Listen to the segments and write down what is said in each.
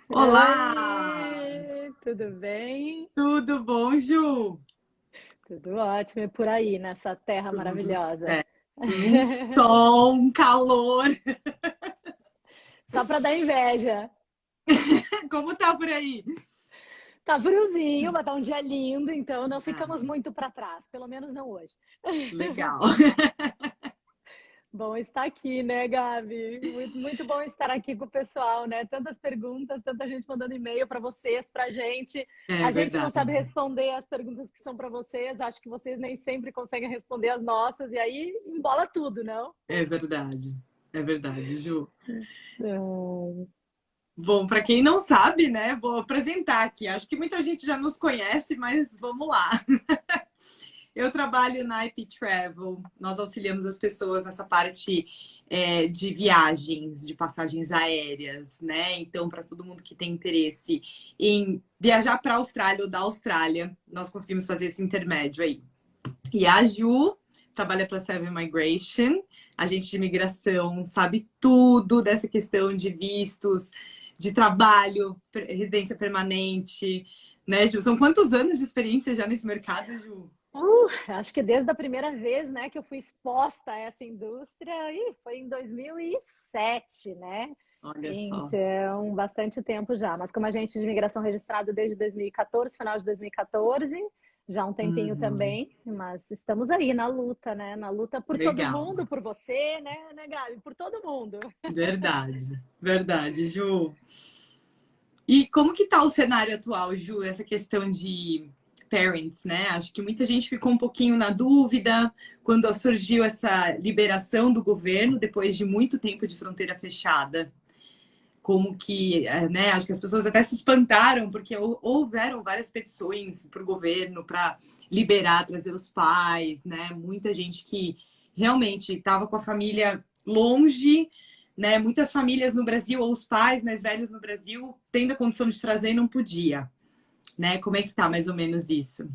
Olá! Oi, tudo bem? Tudo bom, Ju? Tudo ótimo, e por aí, nessa terra Tudo maravilhosa. certo. Um sol, um calor. Só para dar inveja. Como tá por aí? Tá friozinho, mas tá um dia lindo, então não ficamos Ah, muito para trás, pelo menos não hoje. legal. Bom estar aqui, né, Gabi? Muito, muito bom estar aqui com o pessoal, né? Tantas perguntas, tanta gente mandando e-mail para vocês, para a gente. É A gente não sabe verdade. responder as perguntas que são para vocês, acho que vocês nem sempre conseguem responder as nossas, e aí embola tudo, não? É verdade. É verdade, Ju. Ah, Bom, para quem não sabe, né, vou apresentar aqui. Acho que muita gente já nos conhece, mas vamos lá. Eu trabalho na IP Travel, nós auxiliamos as pessoas nessa parte de viagens, de passagens aéreas, né? Então, para todo mundo que tem interesse em viajar para a Austrália ou da Austrália, nós conseguimos fazer esse intermédio aí. E a Ju trabalha para a Seven Migration, agente de imigração, sabe tudo dessa questão de vistos, de trabalho, residência permanente, né, Ju? São quantos anos de experiência já nesse mercado, Ju? acho que desde a primeira vez, né, que eu fui exposta a essa indústria, foi em 2007, né? Olha só. Então, bastante tempo já. Mas como agente de imigração registrado desde 2014, final de 2014, já há um tempinho Uhum. também, mas estamos aí na luta, né? Na luta por todo Legal. mundo, por você, né, Gabi? Por todo mundo. Verdade. Verdade, Ju. E como que tá o cenário atual, Ju, essa questão de parents, né? Acho que muita gente ficou um pouquinho na dúvida quando surgiu essa liberação do governo depois de muito tempo de fronteira fechada. Como que, né? Acho que as pessoas até se espantaram porque houveram várias petições para o governo para liberar, trazer os pais, né? Muita gente que realmente estava com a família longe, né? Muitas famílias no Brasil, ou os pais mais velhos no Brasil, tendo a condição de trazer e não podia, né? Como é que tá mais ou menos isso?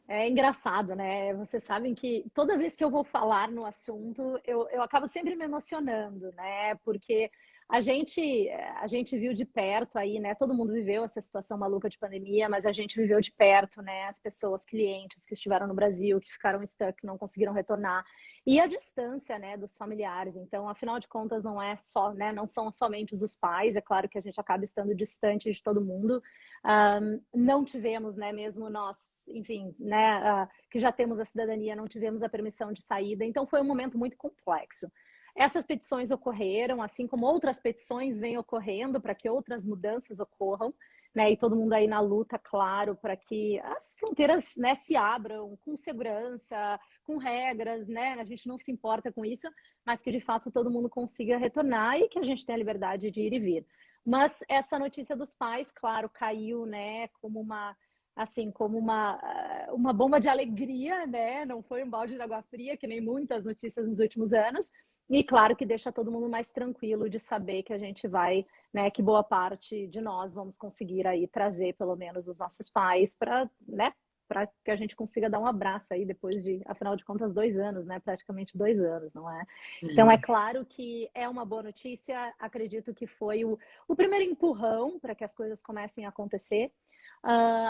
É engraçado, né? Vocês sabem que toda vez que eu vou falar no assunto, eu acabo sempre me emocionando, né? Porque a gente viu de perto aí, né? Todo mundo viveu essa situação maluca de pandemia, mas a gente viveu de perto, né? As pessoas, clientes que estiveram no Brasil, que ficaram stuck, não conseguiram retornar. E a distância, né, dos familiares. Então, afinal de contas, não é só, né? Não são somente os pais. É claro que a gente acaba estando distante de todo mundo. Não tivemos, né, mesmo nós, enfim, né, que já temos a cidadania, não tivemos a permissão de saída, então foi um momento muito complexo. Essas petições ocorreram, assim como outras petições vêm ocorrendo para que outras mudanças ocorram, né, e todo mundo aí na luta, claro, para que as fronteiras, né, se abram com segurança, com regras, né, a gente não se importa com isso, mas que de fato todo mundo consiga retornar e que a gente tenha a liberdade de ir e vir. Mas essa notícia dos pais, claro, caiu, né, como uma assim, como uma bomba de alegria, né? Não foi um balde de água fria, que nem muitas notícias nos últimos anos. E claro que deixa todo mundo mais tranquilo de saber que a gente vai, né, que boa parte de nós vamos conseguir aí trazer pelo menos os nossos pais para, né, para que a gente consiga dar um abraço aí depois de, afinal de contas, 2 anos, né? Praticamente 2 anos, não é? Então, é É. claro que é uma boa notícia. Acredito que foi o primeiro empurrão para que as coisas comecem a acontecer.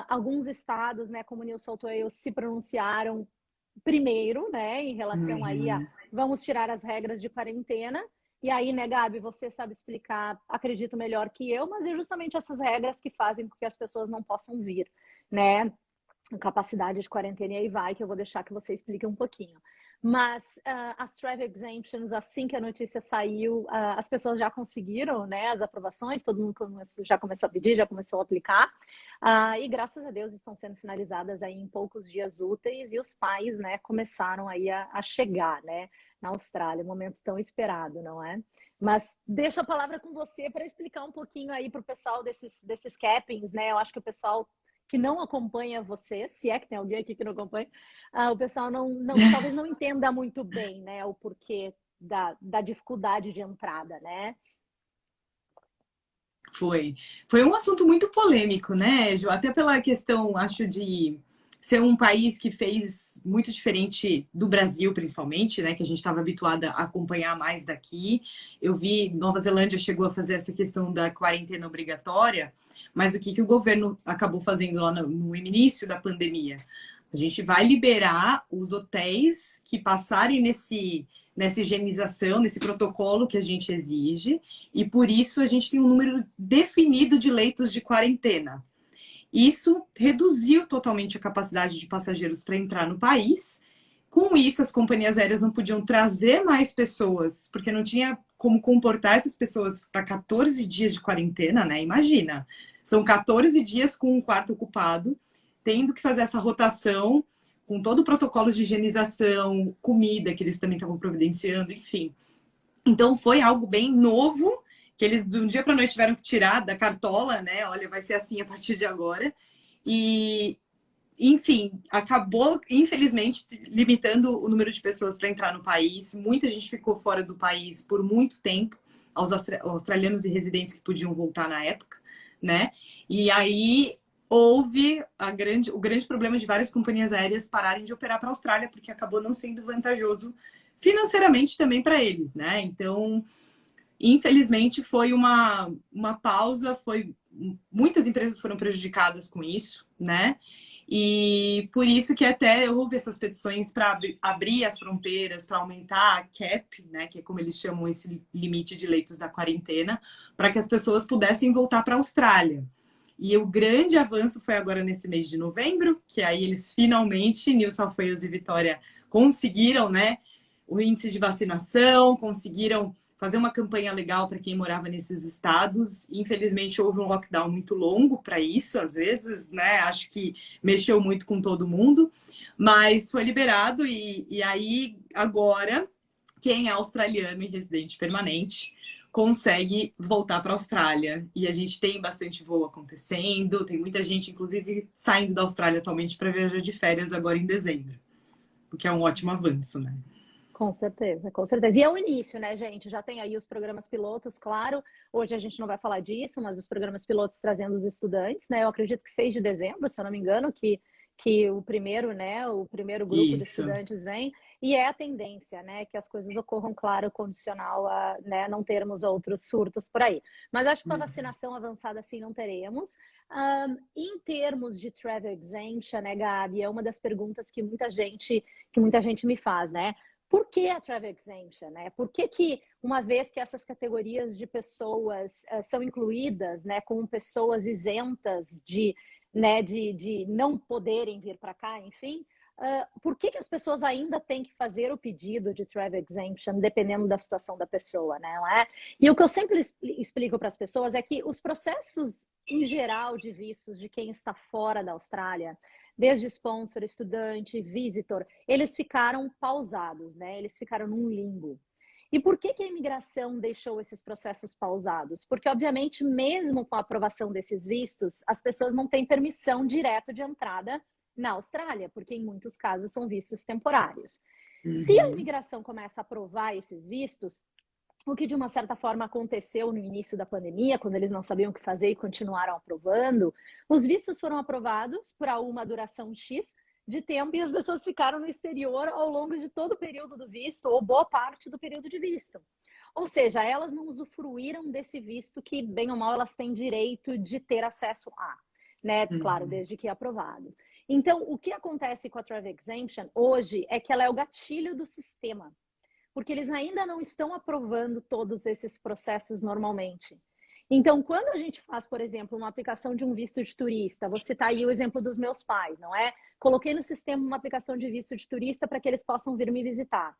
Alguns estados, né, como New South Wales, se pronunciaram primeiro, né, em relação aí a Uhum. vamos tirar as regras de quarentena. E aí, né, Gabi, você sabe explicar, acredito melhor que eu, mas é justamente essas regras que fazem com que as pessoas não possam vir, né? Capacidade de quarentena e aí vai, que eu vou deixar que você explique um pouquinho. Mas as travel exemptions, assim que a notícia saiu, as pessoas já conseguiram, né, as aprovações, todo mundo já começou a pedir, já começou a aplicar, e graças a Deus estão sendo finalizadas aí em poucos dias úteis e os pais, né, começaram aí a chegar, né, na Austrália, um momento tão esperado, não é? Mas deixo a palavra com você para explicar um pouquinho aí para o pessoal desses cappings, né? Eu acho que o pessoal que não acompanha você, se é que tem alguém aqui que não acompanha, o pessoal talvez não entenda muito bem, né, o porquê da dificuldade de entrada, né? Foi. Foi um assunto muito polêmico, né, Ju? Até pela questão, acho, de ser um país que fez muito diferente do Brasil, principalmente, né? Que a gente estava habituada a acompanhar mais daqui. Eu vi Nova Zelândia chegou a fazer essa questão da quarentena obrigatória, mas o que o governo acabou fazendo lá no início da pandemia? A gente vai liberar os hotéis que passarem nessa higienização, nesse protocolo que a gente exige, e por isso a gente tem um número definido de leitos de quarentena. Isso reduziu totalmente a capacidade de passageiros para entrar no país. Com isso, as companhias aéreas não podiam trazer mais pessoas, porque não tinha como comportar essas pessoas para 14 dias de quarentena, né? Imagina, são 14 dias com um quarto ocupado, tendo que fazer essa rotação, com todo o protocolo de higienização, comida que eles também estavam providenciando, enfim. Então, foi algo bem novo, que eles de um dia para a noite tiveram que tirar da cartola, né? Olha, vai ser assim a partir de agora. E, enfim, acabou, infelizmente, limitando o número de pessoas para entrar no país. Muita gente ficou fora do país por muito tempo, aos australianos e residentes que podiam voltar na época, né? E aí houve o grande problema de várias companhias aéreas pararem de operar para a Austrália, porque acabou não sendo vantajoso financeiramente também para eles, né? Então, infelizmente, foi uma pausa, muitas empresas foram prejudicadas com isso, né? E por isso que até houve essas petições para abrir as fronteiras, para aumentar a cap, né, que é como eles chamam esse limite de leitos da quarentena, para que as pessoas pudessem voltar para a Austrália. E o grande avanço foi agora nesse mês de novembro, que aí eles finalmente, New South Wales e Vitória, conseguiram, né, o índice de vacinação, conseguiram fazer uma campanha legal para quem morava nesses estados. Infelizmente, houve um lockdown muito longo para isso, às vezes, né? Acho que mexeu muito com todo mundo, mas foi liberado e aí agora quem é australiano e residente permanente consegue voltar para a Austrália. E a gente tem bastante voo acontecendo, tem muita gente, inclusive, saindo da Austrália atualmente para viajar de férias agora em dezembro, o que é um ótimo avanço, né? Com certeza, com certeza. E é o início, né, gente? Já tem aí os programas pilotos, claro. Hoje a gente não vai falar disso, mas os programas pilotos trazendo os estudantes, né? Eu acredito que 6 de dezembro, se eu não me engano, que o primeiro, né, o primeiro grupo de Isso. estudantes vem. E é a tendência, né, que as coisas ocorram, claro, condicional a, né, não termos outros surtos por aí. Mas acho que com a vacinação avançada, assim, não teremos. Em termos de travel exemption, né, Gabi, é uma das perguntas que muita gente me faz, né? Por que a travel exemption, né? Por que uma vez que essas categorias de pessoas são incluídas, né, como pessoas isentas de, né, de não poderem vir para cá, enfim, por que as pessoas ainda têm que fazer o pedido de travel exemption dependendo da situação da pessoa, né? Não é? E o que eu sempre explico para as pessoas é que os processos em geral de vistos de quem está fora da Austrália, desde sponsor, estudante, visitor, eles ficaram pausados, né? Eles ficaram num limbo. E por que a imigração deixou esses processos pausados? Porque, obviamente, mesmo com a aprovação desses vistos, as pessoas não têm permissão direta de entrada na Austrália, porque em muitos casos são vistos temporários. Se a imigração começa a aprovar esses vistos, o que de uma certa forma aconteceu no início da pandemia, quando eles não sabiam o que fazer e continuaram aprovando, os vistos foram aprovados para uma duração X de tempo e as pessoas ficaram no exterior ao longo de todo o período do visto, ou boa parte do período de visto. Ou seja, elas não usufruíram desse visto que, bem ou mal, elas têm direito de ter acesso a, né? Claro, desde que aprovados. Então, o que acontece com a Travel Exemption hoje é que ela é o gatilho do sistema, porque eles ainda não estão aprovando todos esses processos normalmente. Então, quando a gente faz, por exemplo, uma aplicação de um visto de turista, vou citar aí o exemplo dos meus pais, não é? Coloquei no sistema uma aplicação de visto de turista para que eles possam vir me visitar.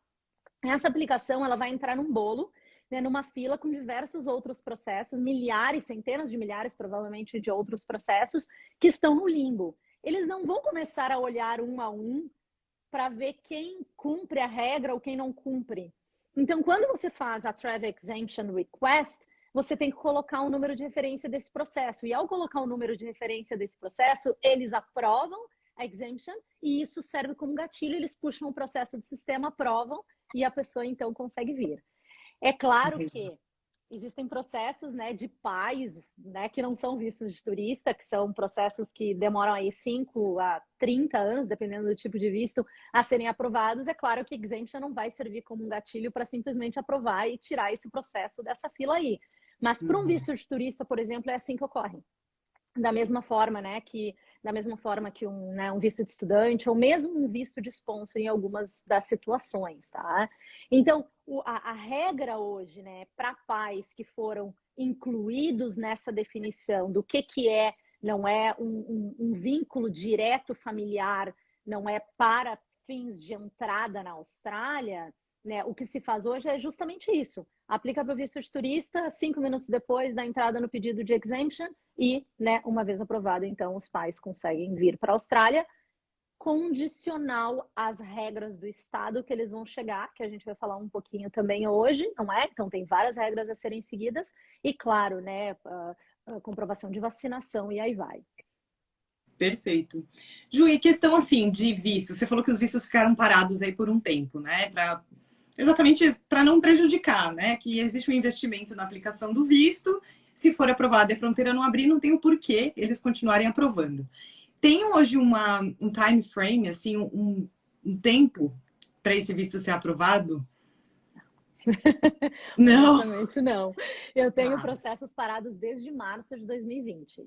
Essa aplicação, ela vai entrar num bolo, né, numa fila com diversos outros processos, milhares, centenas de milhares, provavelmente, de outros processos que estão no limbo. Eles não vão começar a olhar um a um para ver quem cumpre a regra ou quem não cumpre. Então, quando você faz a Travel Exemption Request, você tem que colocar um número de referência desse processo. E ao colocar o número de referência desse processo, eles aprovam a exemption e isso serve como gatilho, eles puxam o processo do sistema, aprovam e a pessoa então consegue vir. É claro que Existem processos, né, de pais, né, que não são vistos de turista, que são processos que demoram aí 5 a 30 anos, dependendo do tipo de visto, a serem aprovados. É claro que exemption não vai servir como um gatilho para simplesmente aprovar e tirar esse processo dessa fila aí. Mas para um visto de turista, por exemplo, é assim que ocorre. Da mesma forma, né, que um, né, um visto de estudante ou mesmo um visto de sponsor em algumas das situações, tá? Então, a regra hoje, né, para pais que foram incluídos nessa definição do que é, não é um vínculo direto familiar, não é para fins de entrada na Austrália, né, o que se faz hoje é justamente isso. Aplica para o visto de turista, 5 minutos depois da entrada no pedido de exemption e, né, uma vez aprovado, então os pais conseguem vir para a Austrália, condicional às regras do estado que eles vão chegar, que a gente vai falar um pouquinho também hoje, não é? Então tem várias regras a serem seguidas e, claro, né, a comprovação de vacinação e aí vai. Perfeito. Ju, e questão assim de visto, você falou que os vistos ficaram parados aí por um tempo, né? Exatamente para não prejudicar, né? Que existe um investimento na aplicação do visto. Se for aprovado e a fronteira não abrir, não tem o porquê eles continuarem aprovando. Tem hoje um time frame, assim, um tempo para esse visto ser aprovado? Não. Honestamente, não. Eu tenho Tá, processos parados desde março de 2020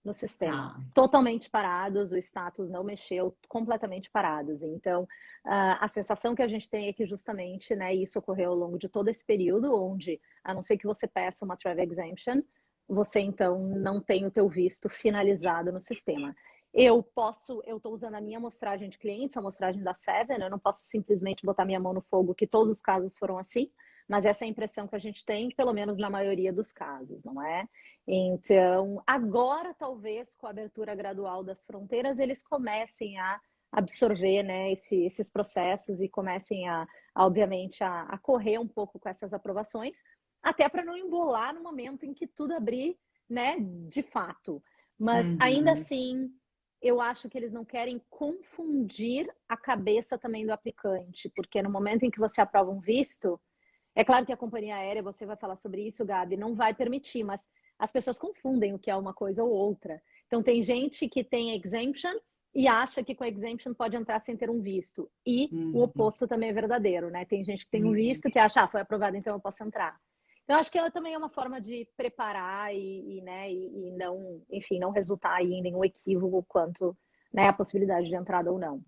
no sistema. tá. Totalmente parados, o status não mexeu, completamente parados. Então, a sensação que a gente tem é que justamente, né, isso ocorreu ao longo de todo esse período, onde, a não ser que você peça uma travel exemption, você então não tem o teu visto finalizado no sistema. Eu estou usando a minha amostragem de clientes, a amostragem da Seven, eu não posso simplesmente botar minha mão no fogo que todos os casos foram assim, mas essa é a impressão que a gente tem, pelo menos na maioria dos casos, não é? Então, agora talvez com a abertura gradual das fronteiras, eles comecem a absorver, né, esses processos e comecem obviamente, a correr um pouco com essas aprovações, até para não embolar no momento em que tudo abrir, né, de fato. Mas ainda assim, eu acho que eles não querem confundir a cabeça também do aplicante, porque no momento em que você aprova um visto, é claro que a companhia aérea, você vai falar sobre isso, Gabi, não vai permitir, mas as pessoas confundem o que é uma coisa ou outra. Então, tem gente que tem exemption e acha que com exemption pode entrar sem ter um visto. E o oposto também é verdadeiro, né? Tem gente que tem um visto que acha, foi aprovado, então eu posso entrar. Então, acho que também é uma forma de preparar né, e não, enfim, não resultar aí em nenhum equívoco quanto, né, a possibilidade de entrada ou não.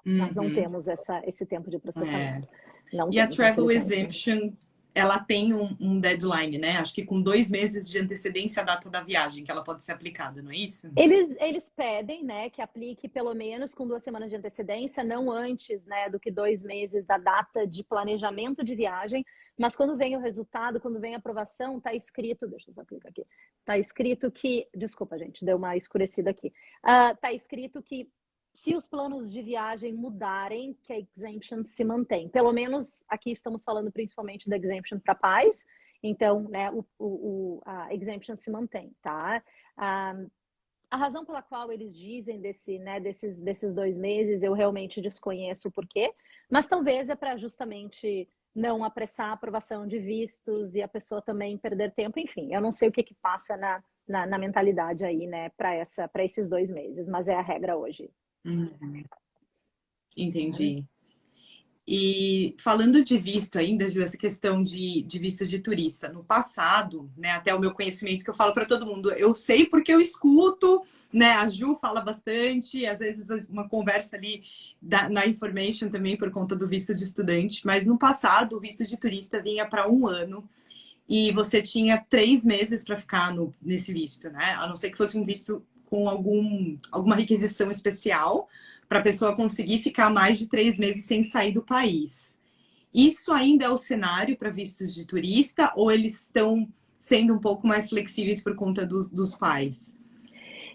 Nós não temos esse tempo de processamento. Não E a temos, Travel infelizmente. Exemption, ela tem um deadline, né? Acho que com 2 meses de antecedência à data da viagem, que ela pode ser aplicada, não é isso? Eles pedem, né, que aplique pelo menos com 2 semanas de antecedência, não antes, né, do que 2 meses da data de planejamento de viagem. Mas quando vem o resultado, quando vem a aprovação, tá escrito, deixa eu só clicar aqui, tá escrito que, desculpa, gente, deu uma escurecida aqui. Tá escrito que se os planos de viagem mudarem, que a exemption se mantém. Pelo menos aqui estamos falando principalmente da exemption para pais, então, né, a exemption se mantém, tá? A razão pela qual eles dizem desses 2 meses, eu realmente desconheço o porquê, mas talvez é para justamente não apressar a aprovação de vistos e a pessoa também perder tempo, enfim, eu não sei o que passa na mentalidade aí, né, para esses 2 meses, mas é a regra hoje. Entendi. E falando de visto ainda, Ju, essa questão de visto de turista. No passado, né, até o meu conhecimento que eu falo para todo mundo, eu sei porque eu escuto, né? A Ju fala bastante, às vezes uma conversa ali na information também por conta do visto de estudante, mas no passado o visto de turista vinha para 1 ano e você tinha 3 meses para ficar nesse visto, né? A não ser que fosse um visto com alguma requisição especial para a pessoa conseguir ficar mais de 3 meses sem sair do país. Isso ainda é o cenário para vistos de turista ou eles estão sendo um pouco mais flexíveis por conta dos pais?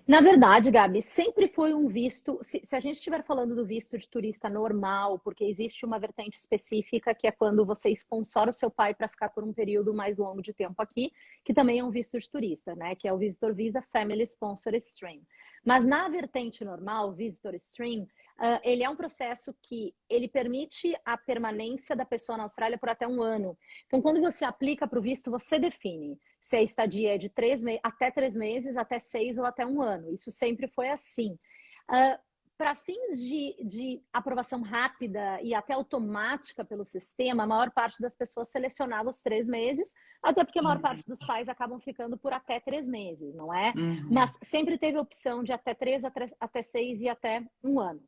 Na verdade, Gabi, sempre foi um visto. Se a gente estiver falando do visto de turista normal, porque existe uma vertente específica que é quando você sponsora o seu pai para ficar por um período mais longo de tempo aqui, que também é um visto de turista, né? Que é o Visitor Visa Family Sponsor Stream. Mas na vertente normal, Visitor Stream, ele é um processo que ele permite a permanência da pessoa na Austrália por até um ano. Então, quando você aplica para o visto, você define se a estadia é de até 3 meses, até 6 ou até um ano. Isso sempre foi assim. Para fins de aprovação rápida e até automática pelo sistema, a maior parte das pessoas selecionava os 3 meses, até porque a maior parte dos pais acabam ficando por até 3 meses, não é? Mas sempre teve a opção de até 3, até 6 e até um ano.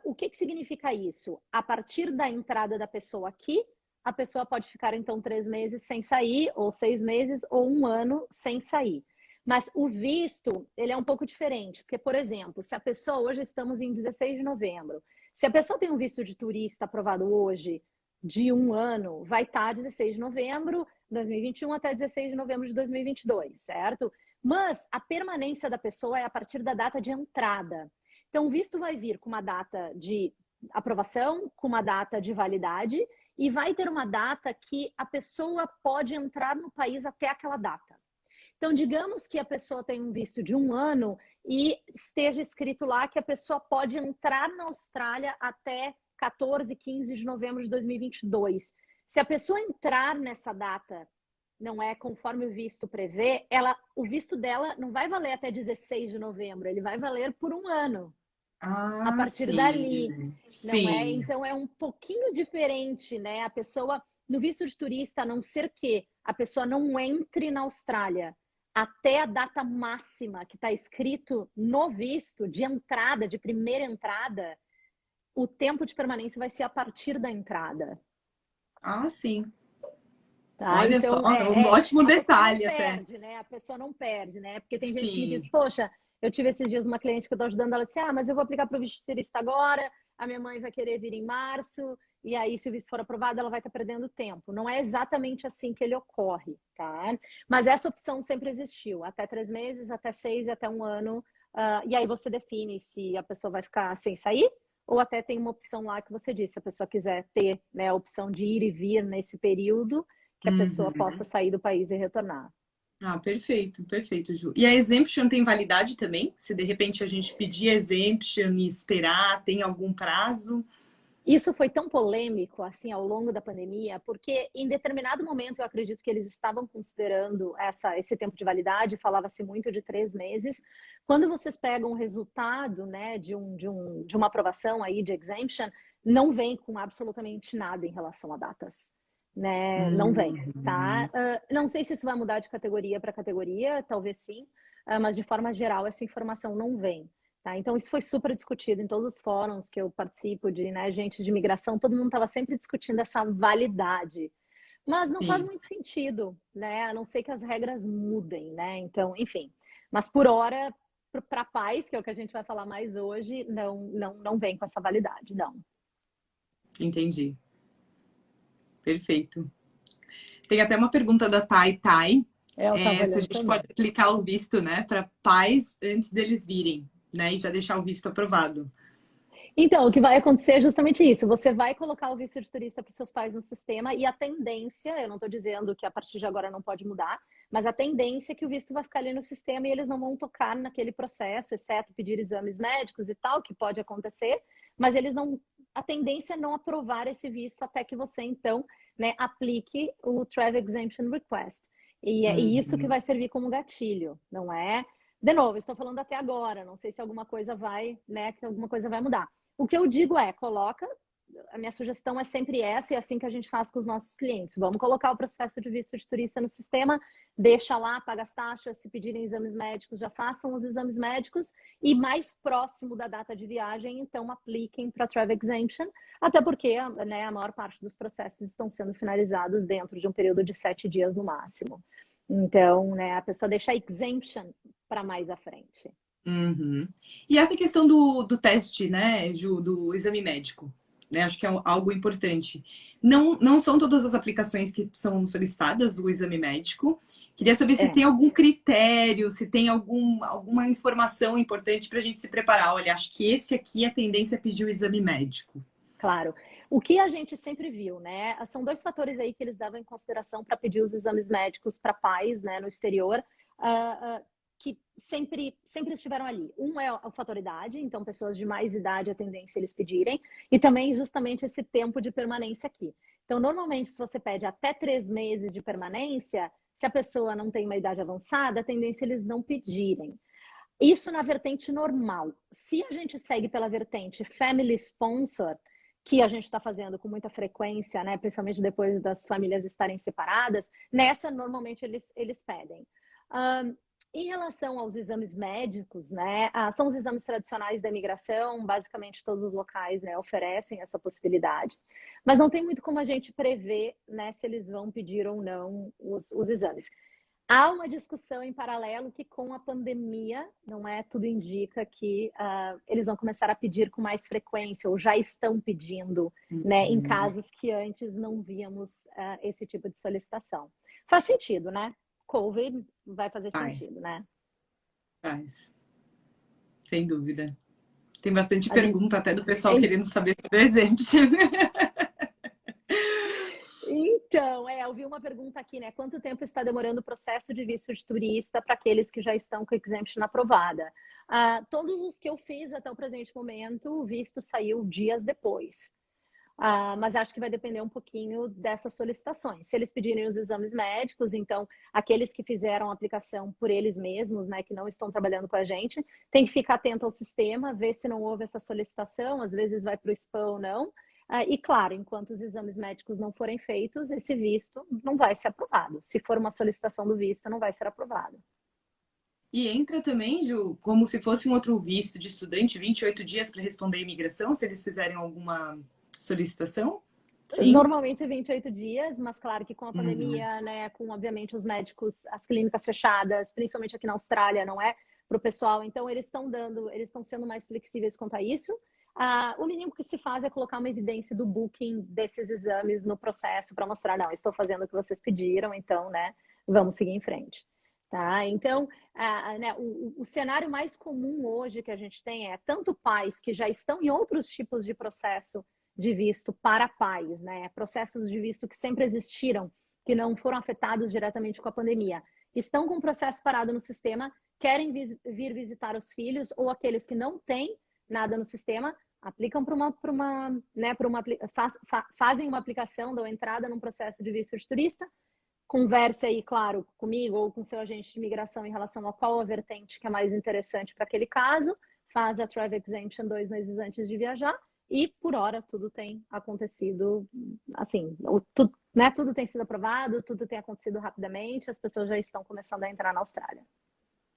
O que significa isso? A partir da entrada da pessoa aqui, a pessoa pode ficar, então, 3 meses sem sair, ou 6 meses, ou um ano sem sair. Mas o visto, ele é um pouco diferente, porque, por exemplo, se a pessoa, hoje estamos em 16 de novembro, se a pessoa tem um visto de turista aprovado hoje, de um ano, vai estar 16 de novembro de 2021 até 16 de novembro de 2022, certo? Mas a permanência da pessoa é a partir da data de entrada. Então, o visto vai vir com uma data de aprovação, com uma data de validade, e vai ter uma data que a pessoa pode entrar no país até aquela data. Então, digamos que a pessoa tem um visto de um ano e esteja escrito lá que a pessoa pode entrar na Austrália até 14, 15 de novembro de 2022. Se a pessoa entrar nessa data, não é conforme o visto prevê, o visto dela não vai valer até 16 de novembro, ele vai valer por um ano. A partir sim. dali, não é? Sim. Então é um pouquinho diferente, né? A pessoa, no visto de turista, a não ser que a pessoa não entre na Austrália até a data máxima que está escrito no visto de entrada, de primeira entrada, o tempo de permanência vai ser a partir da entrada. Sim. Tá? Olha Então, só, um ótimo detalhe a pessoa não até. perde, né? A pessoa não perde, né? Porque tem gente que me diz, Sim. poxa, eu tive esses dias uma cliente que eu estou ajudando, ela disse, mas eu vou aplicar para o visto de turista agora, a minha mãe vai querer vir em março, e aí se o visto for aprovado, ela vai estar perdendo tempo. Não é exatamente assim que ele ocorre, tá? Mas essa opção sempre existiu, até 3 meses, até 6, até um ano, e aí você define se a pessoa vai ficar sem sair, ou até tem uma opção lá que você disse, se a pessoa quiser ter, né, a opção de ir e vir nesse período, que a pessoa possa sair do país e retornar. Perfeito, perfeito, Ju. E a exemption tem validade também? Se de repente a gente pedir exemption e esperar, tem algum prazo? Isso foi tão polêmico assim ao longo da pandemia, porque em determinado momento eu acredito que eles estavam considerando esse tempo de validade, falava-se muito de 3 meses. Quando vocês pegam o resultado, né, de uma aprovação aí de exemption, não vem com absolutamente nada em relação a datas. Né? Não vem, tá? Não sei se isso vai mudar de categoria para categoria, talvez sim, mas de forma geral essa informação não vem. Tá? Então, isso foi super discutido em todos os fóruns que eu participo, de, né, gente de imigração, todo mundo estava sempre discutindo essa validade. Mas não faz muito sentido, né? A não ser que as regras mudem, né? Então, enfim. Mas por hora, para pais, que é o que a gente vai falar mais hoje, não vem com essa validade, não. Entendi. Perfeito. Tem até uma pergunta da Tai, se a gente também. pode aplicar o visto, né, para pais antes deles virem, né, e já deixar o visto aprovado. Então, o que vai acontecer é justamente isso. Você vai colocar o visto de turista para os seus pais no sistema e a tendência, eu não estou dizendo que a partir de agora não pode mudar, mas a tendência é que o visto vai ficar ali no sistema e eles não vão tocar naquele processo, exceto pedir exames médicos e tal, que pode acontecer, mas eles não. A tendência é não aprovar esse visto até que você, então, né, aplique o Travel Exemption Request. E é isso que vai servir como gatilho, não é? De novo, estou falando até agora, não sei se alguma coisa vai, né, que alguma coisa vai mudar. O que eu digo é, a minha sugestão é sempre essa, e é assim que a gente faz com os nossos clientes. Vamos colocar o processo de visto de turista no sistema, deixa lá, paga as taxas, se pedirem exames médicos, já façam os exames médicos, e mais próximo da data de viagem, então apliquem para Travel Exemption, até porque, né, a maior parte dos processos estão sendo finalizados dentro de um período de 7 dias no máximo. Então, né, a pessoa deixa a exemption para mais à frente. E essa questão do teste, né, Ju, do exame médico, né? Acho que é algo importante. Não são todas as aplicações que são solicitadas o exame médico. Queria saber se É. tem algum critério, se tem alguma informação importante para a gente se preparar. Olha, acho que esse aqui a tendência é pedir o exame médico. Claro. O que a gente sempre viu, né? São dois fatores aí que eles davam em consideração para pedir os exames médicos para pais, né, no exterior, que sempre estiveram ali. Um é a fator idade, então pessoas de mais idade a tendência eles pedirem, e também justamente esse tempo de permanência aqui. Então, normalmente, se você pede até 3 meses de permanência, se a pessoa não tem uma idade avançada, a tendência é eles não pedirem. Isso na vertente normal. Se a gente segue pela vertente family sponsor, que a gente está fazendo com muita frequência, né, principalmente depois das famílias estarem separadas, nessa normalmente eles pedem. Em relação aos exames médicos, né, são os exames tradicionais da imigração, basicamente todos os locais, né, oferecem essa possibilidade, mas não tem muito como a gente prever, né, se eles vão pedir ou não os exames. Há uma discussão em paralelo que com a pandemia, não é, tudo indica que eles vão começar a pedir com mais frequência, ou já estão pedindo, né, em casos que antes não víamos esse tipo de solicitação. Faz sentido, né? COVID vai fazer sentido, né? Faz. Sem dúvida. Tem bastante A gente... pergunta até do pessoal querendo saber sobre o exemption. Então, eu vi uma pergunta aqui, né? Quanto tempo está demorando o processo de visto de turista para aqueles que já estão com exemption aprovada? Todos os que eu fiz até o presente momento, o visto saiu dias depois. Mas acho que vai depender um pouquinho dessas solicitações. Se eles pedirem os exames médicos, então aqueles que fizeram a aplicação por eles mesmos, né, que não estão trabalhando com a gente, tem que ficar atento ao sistema, ver se não houve essa solicitação, às vezes vai para o spam ou não. E claro, enquanto os exames médicos não forem feitos, esse visto não vai ser aprovado. Se for uma solicitação do visto, não vai ser aprovado. E entra também, Ju, como se fosse um outro visto de estudante, 28 dias para responder a imigração, se eles fizerem alguma solicitação? Sim. Normalmente 28 dias, mas claro que com a pandemia, né, com obviamente os médicos, as clínicas fechadas, principalmente aqui na Austrália, não é? Para o pessoal, então eles estão sendo mais flexíveis quanto a isso. O mínimo que se faz é colocar uma evidência do booking desses exames no processo para mostrar, não, estou fazendo o que vocês pediram, então, né, vamos seguir em frente. Tá? Então, né, o cenário mais comum hoje que a gente tem é tanto pais que já estão em outros tipos de processo de visto para pais, né, processos de visto que sempre existiram, que não foram afetados diretamente com a pandemia, estão com o processo parado no sistema, querem vir visitar os filhos, ou aqueles que não têm nada no sistema, aplicam fazem uma aplicação, dão entrada num processo de visto de turista, converse aí, claro, comigo ou com seu agente de imigração em relação a qual a vertente que é mais interessante para aquele caso, faz a Travel Exemption 2 meses antes de viajar, e por hora tudo tem acontecido assim, tudo tem sido aprovado, tudo tem acontecido rapidamente, as pessoas já estão começando a entrar na Austrália.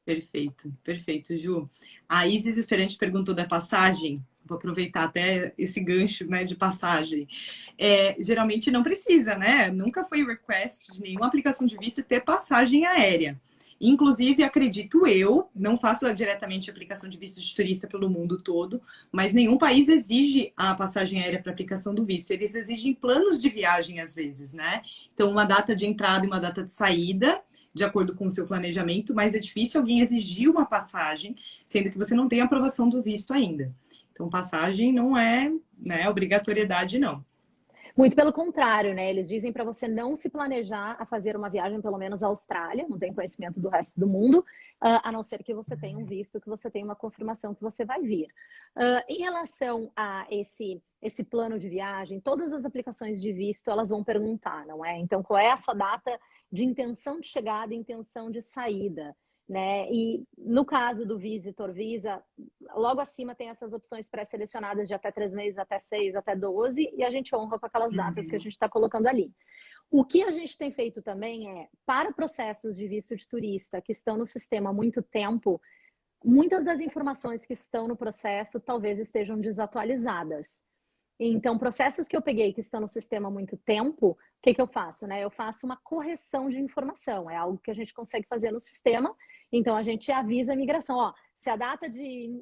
Perfeito, perfeito, Ju. A Isis Esperante perguntou da passagem. Vou aproveitar até esse gancho, né, de passagem. Geralmente não precisa, né? Nunca foi request de nenhuma aplicação de visto ter passagem aérea. Inclusive, acredito eu, não faço diretamente aplicação de visto de turista pelo mundo todo, mas nenhum país exige a passagem aérea para aplicação do visto. Eles exigem planos de viagem às vezes, né? Então, uma data de entrada e uma data de saída, de acordo com o seu planejamento, mas é difícil alguém exigir uma passagem, sendo que você não tem aprovação do visto ainda. Então, passagem não é, né, obrigatoriedade, não. Muito pelo contrário, né? Eles dizem para você não se planejar a fazer uma viagem, pelo menos à Austrália, não tem conhecimento do resto do mundo, a não ser que você tenha um visto, que você tenha uma confirmação que você vai vir. Em relação a esse plano de viagem, todas as aplicações de visto, elas vão perguntar, não é? Então, qual é a sua data de intenção de chegada e intenção de saída? Né? E no caso do Visitor Visa, logo acima tem essas opções pré-selecionadas de até 3 meses, até 6, até 12, e a gente honra com aquelas datas que a gente está colocando ali. O que a gente tem feito também é, para processos de visto de turista que estão no sistema há muito tempo, muitas das informações que estão no processo talvez estejam desatualizadas. Então, processos que eu peguei que estão no sistema há muito tempo, o que eu faço? Né? Eu faço uma correção de informação, é algo que a gente consegue fazer no sistema, então a gente avisa a imigração, ó, se a data de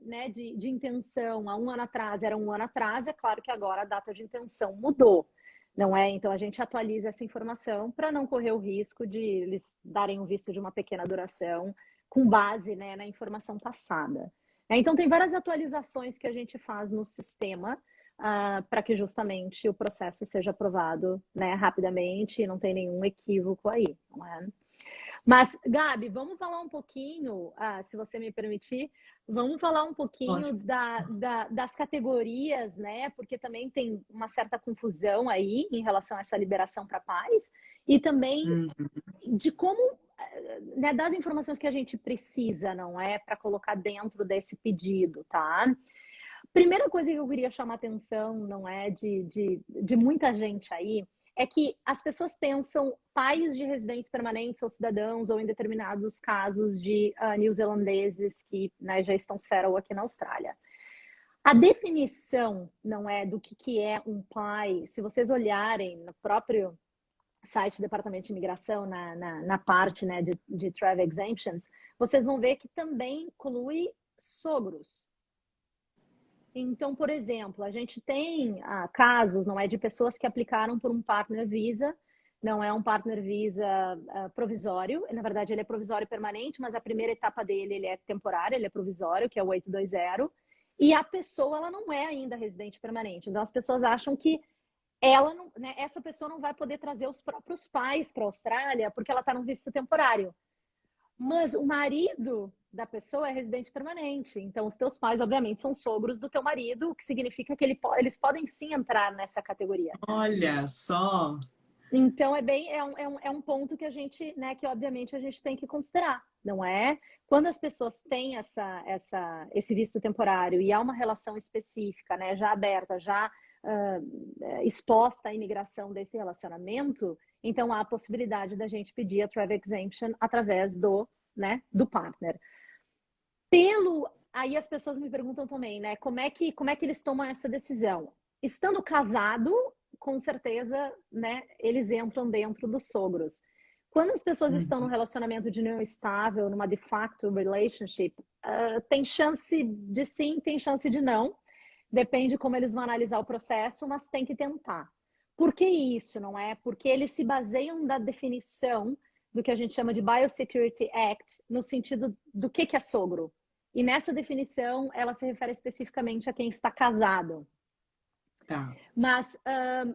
intenção há um ano atrás era um ano atrás, é claro que agora a data de intenção mudou. não é? Então a gente atualiza essa informação para não correr o risco de eles darem um visto de uma pequena duração com base, né, na informação passada. Então tem várias atualizações que a gente faz no sistema para que justamente o processo seja aprovado, né, rapidamente e não tem nenhum equívoco aí, não é? Mas, Gabi, vamos falar um pouquinho, se você me permitir, vamos falar um pouquinho Ótimo. das categorias, né? Porque também tem uma certa confusão aí em relação a essa liberação para pais e também Hum. de como, né, das informações que a gente precisa, não é? Para colocar dentro desse pedido, tá? Primeira coisa que eu queria chamar atenção, não é, de muita gente aí, é que as pessoas pensam pais de residentes permanentes ou cidadãos, ou em determinados casos de neozelandeses que, né, já estão settled aqui na Austrália. A definição, não é, do que é um pai, se vocês olharem no próprio site do Departamento de Imigração, na parte, né, de Travel Exemptions, vocês vão ver que também inclui sogros. Então, por exemplo, a gente tem casos, não é, de pessoas que aplicaram por um partner visa, não é um partner visa provisório, na verdade ele é provisório permanente, mas a primeira etapa dele ele é temporário, ele é provisório, que é o 820, e a pessoa ela não é ainda residente permanente. Então as pessoas acham que ela não, né, essa pessoa não vai poder trazer os próprios pais para a Austrália porque ela está num visto temporário. Mas o marido da pessoa é residente permanente. Então, os teus pais, obviamente, são sogros do teu marido, o que significa que eles podem sim entrar nessa categoria. Olha só. Então, é um ponto que a gente, né, que obviamente a gente tem que considerar, não é? Quando as pessoas têm esse visto temporário e há uma relação específica, né, já aberta, já exposta à imigração desse relacionamento, então há a possibilidade da gente pedir a Travel Exemption através né, do partner. Aí as pessoas me perguntam também, né, como é que eles tomam essa decisão? Estando casado, com certeza, né, eles entram dentro dos sogros. Quando as pessoas estão num relacionamento de união estável, numa de facto relationship, tem chance de sim, tem chance de não. Depende como eles vão analisar o processo, mas tem que tentar. Por que isso, não é? Porque eles se baseiam da definição do que a gente chama de Biosecurity Act, no sentido do que é sogro. E nessa definição, ela se refere especificamente a quem está casado. Tá. Mas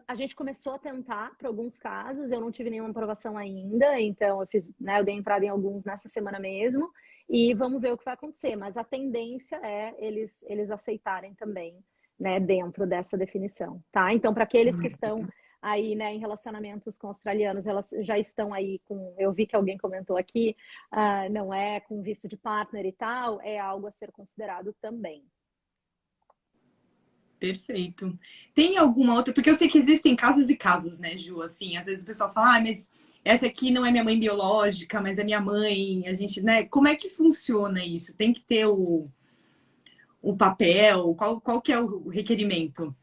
a gente começou a tentar para alguns casos, eu não tive nenhuma aprovação ainda, então eu dei entrada em alguns nessa semana mesmo, e vamos ver o que vai acontecer. Mas a tendência é eles aceitarem também, né, dentro dessa definição, tá? Então, para aqueles que estão aí, né, em relacionamentos com australianos, elas já estão aí com, eu vi que alguém comentou aqui, não é com visto de partner e tal, é algo a ser considerado também. Perfeito. Tem alguma outra? Porque eu sei que existem casos e casos, né, Ju? Assim, às vezes o pessoal fala, mas essa aqui não é minha mãe biológica, mas é minha mãe. A gente, né? Como é que funciona isso? Tem que ter o papel? Qual que é o requerimento?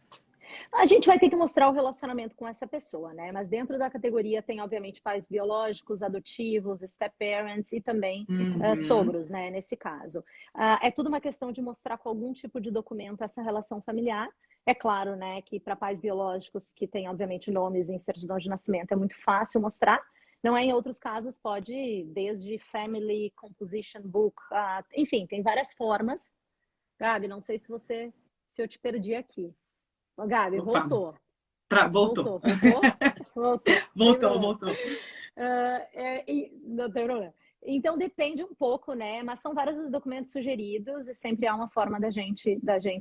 A gente vai ter que mostrar o relacionamento com essa pessoa, né? Mas dentro da categoria tem, obviamente, pais biológicos, adotivos, step parents e também sogros, né? Nesse caso. É tudo uma questão de mostrar com algum tipo de documento essa relação familiar. É claro, né, que para pais biológicos que têm, obviamente, nomes em certidão de nascimento é muito fácil mostrar. Não é em outros casos, pode, desde Family Composition Book, enfim, tem várias formas. Gabi, não sei se eu te perdi aqui. Gabi, Opa, voltou. voltou. Voltou. Voltou. Não tem problema. Então depende um pouco, né? Mas são vários os documentos sugeridos e sempre há uma forma da gente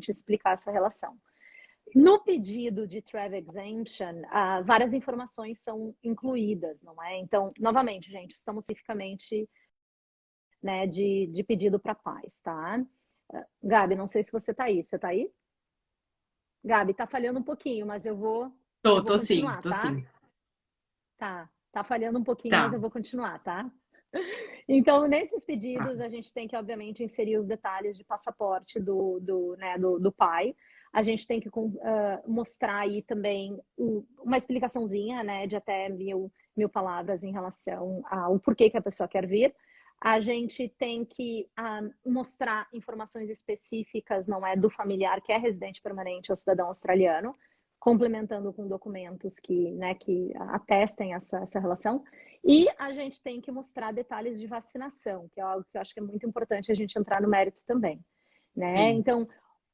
explicar essa relação. No pedido de Travel Exemption, várias informações são incluídas, não é? Então, novamente, gente, estamos especificamente, né, de pedido para pais, tá? Gabi, não sei se você tá aí. Você tá aí? Gabi, tá falhando um pouquinho, mas eu vou Tô sim, continuar, tô tá? sim. Tá falhando um pouquinho, mas Tá. eu vou continuar, tá? Então, nesses pedidos, a gente tem que, obviamente, inserir os detalhes de passaporte do pai. A gente tem que mostrar aí também uma explicaçãozinha, né, de até mil palavras em relação ao porquê que a pessoa quer vir. A gente tem que mostrar informações específicas, não é, do familiar que é residente permanente ou cidadão australiano, complementando com documentos né, que atestem essa relação. E a gente tem que mostrar detalhes de vacinação, que é algo que eu acho que é muito importante a gente entrar no mérito também, né? Sim. Então,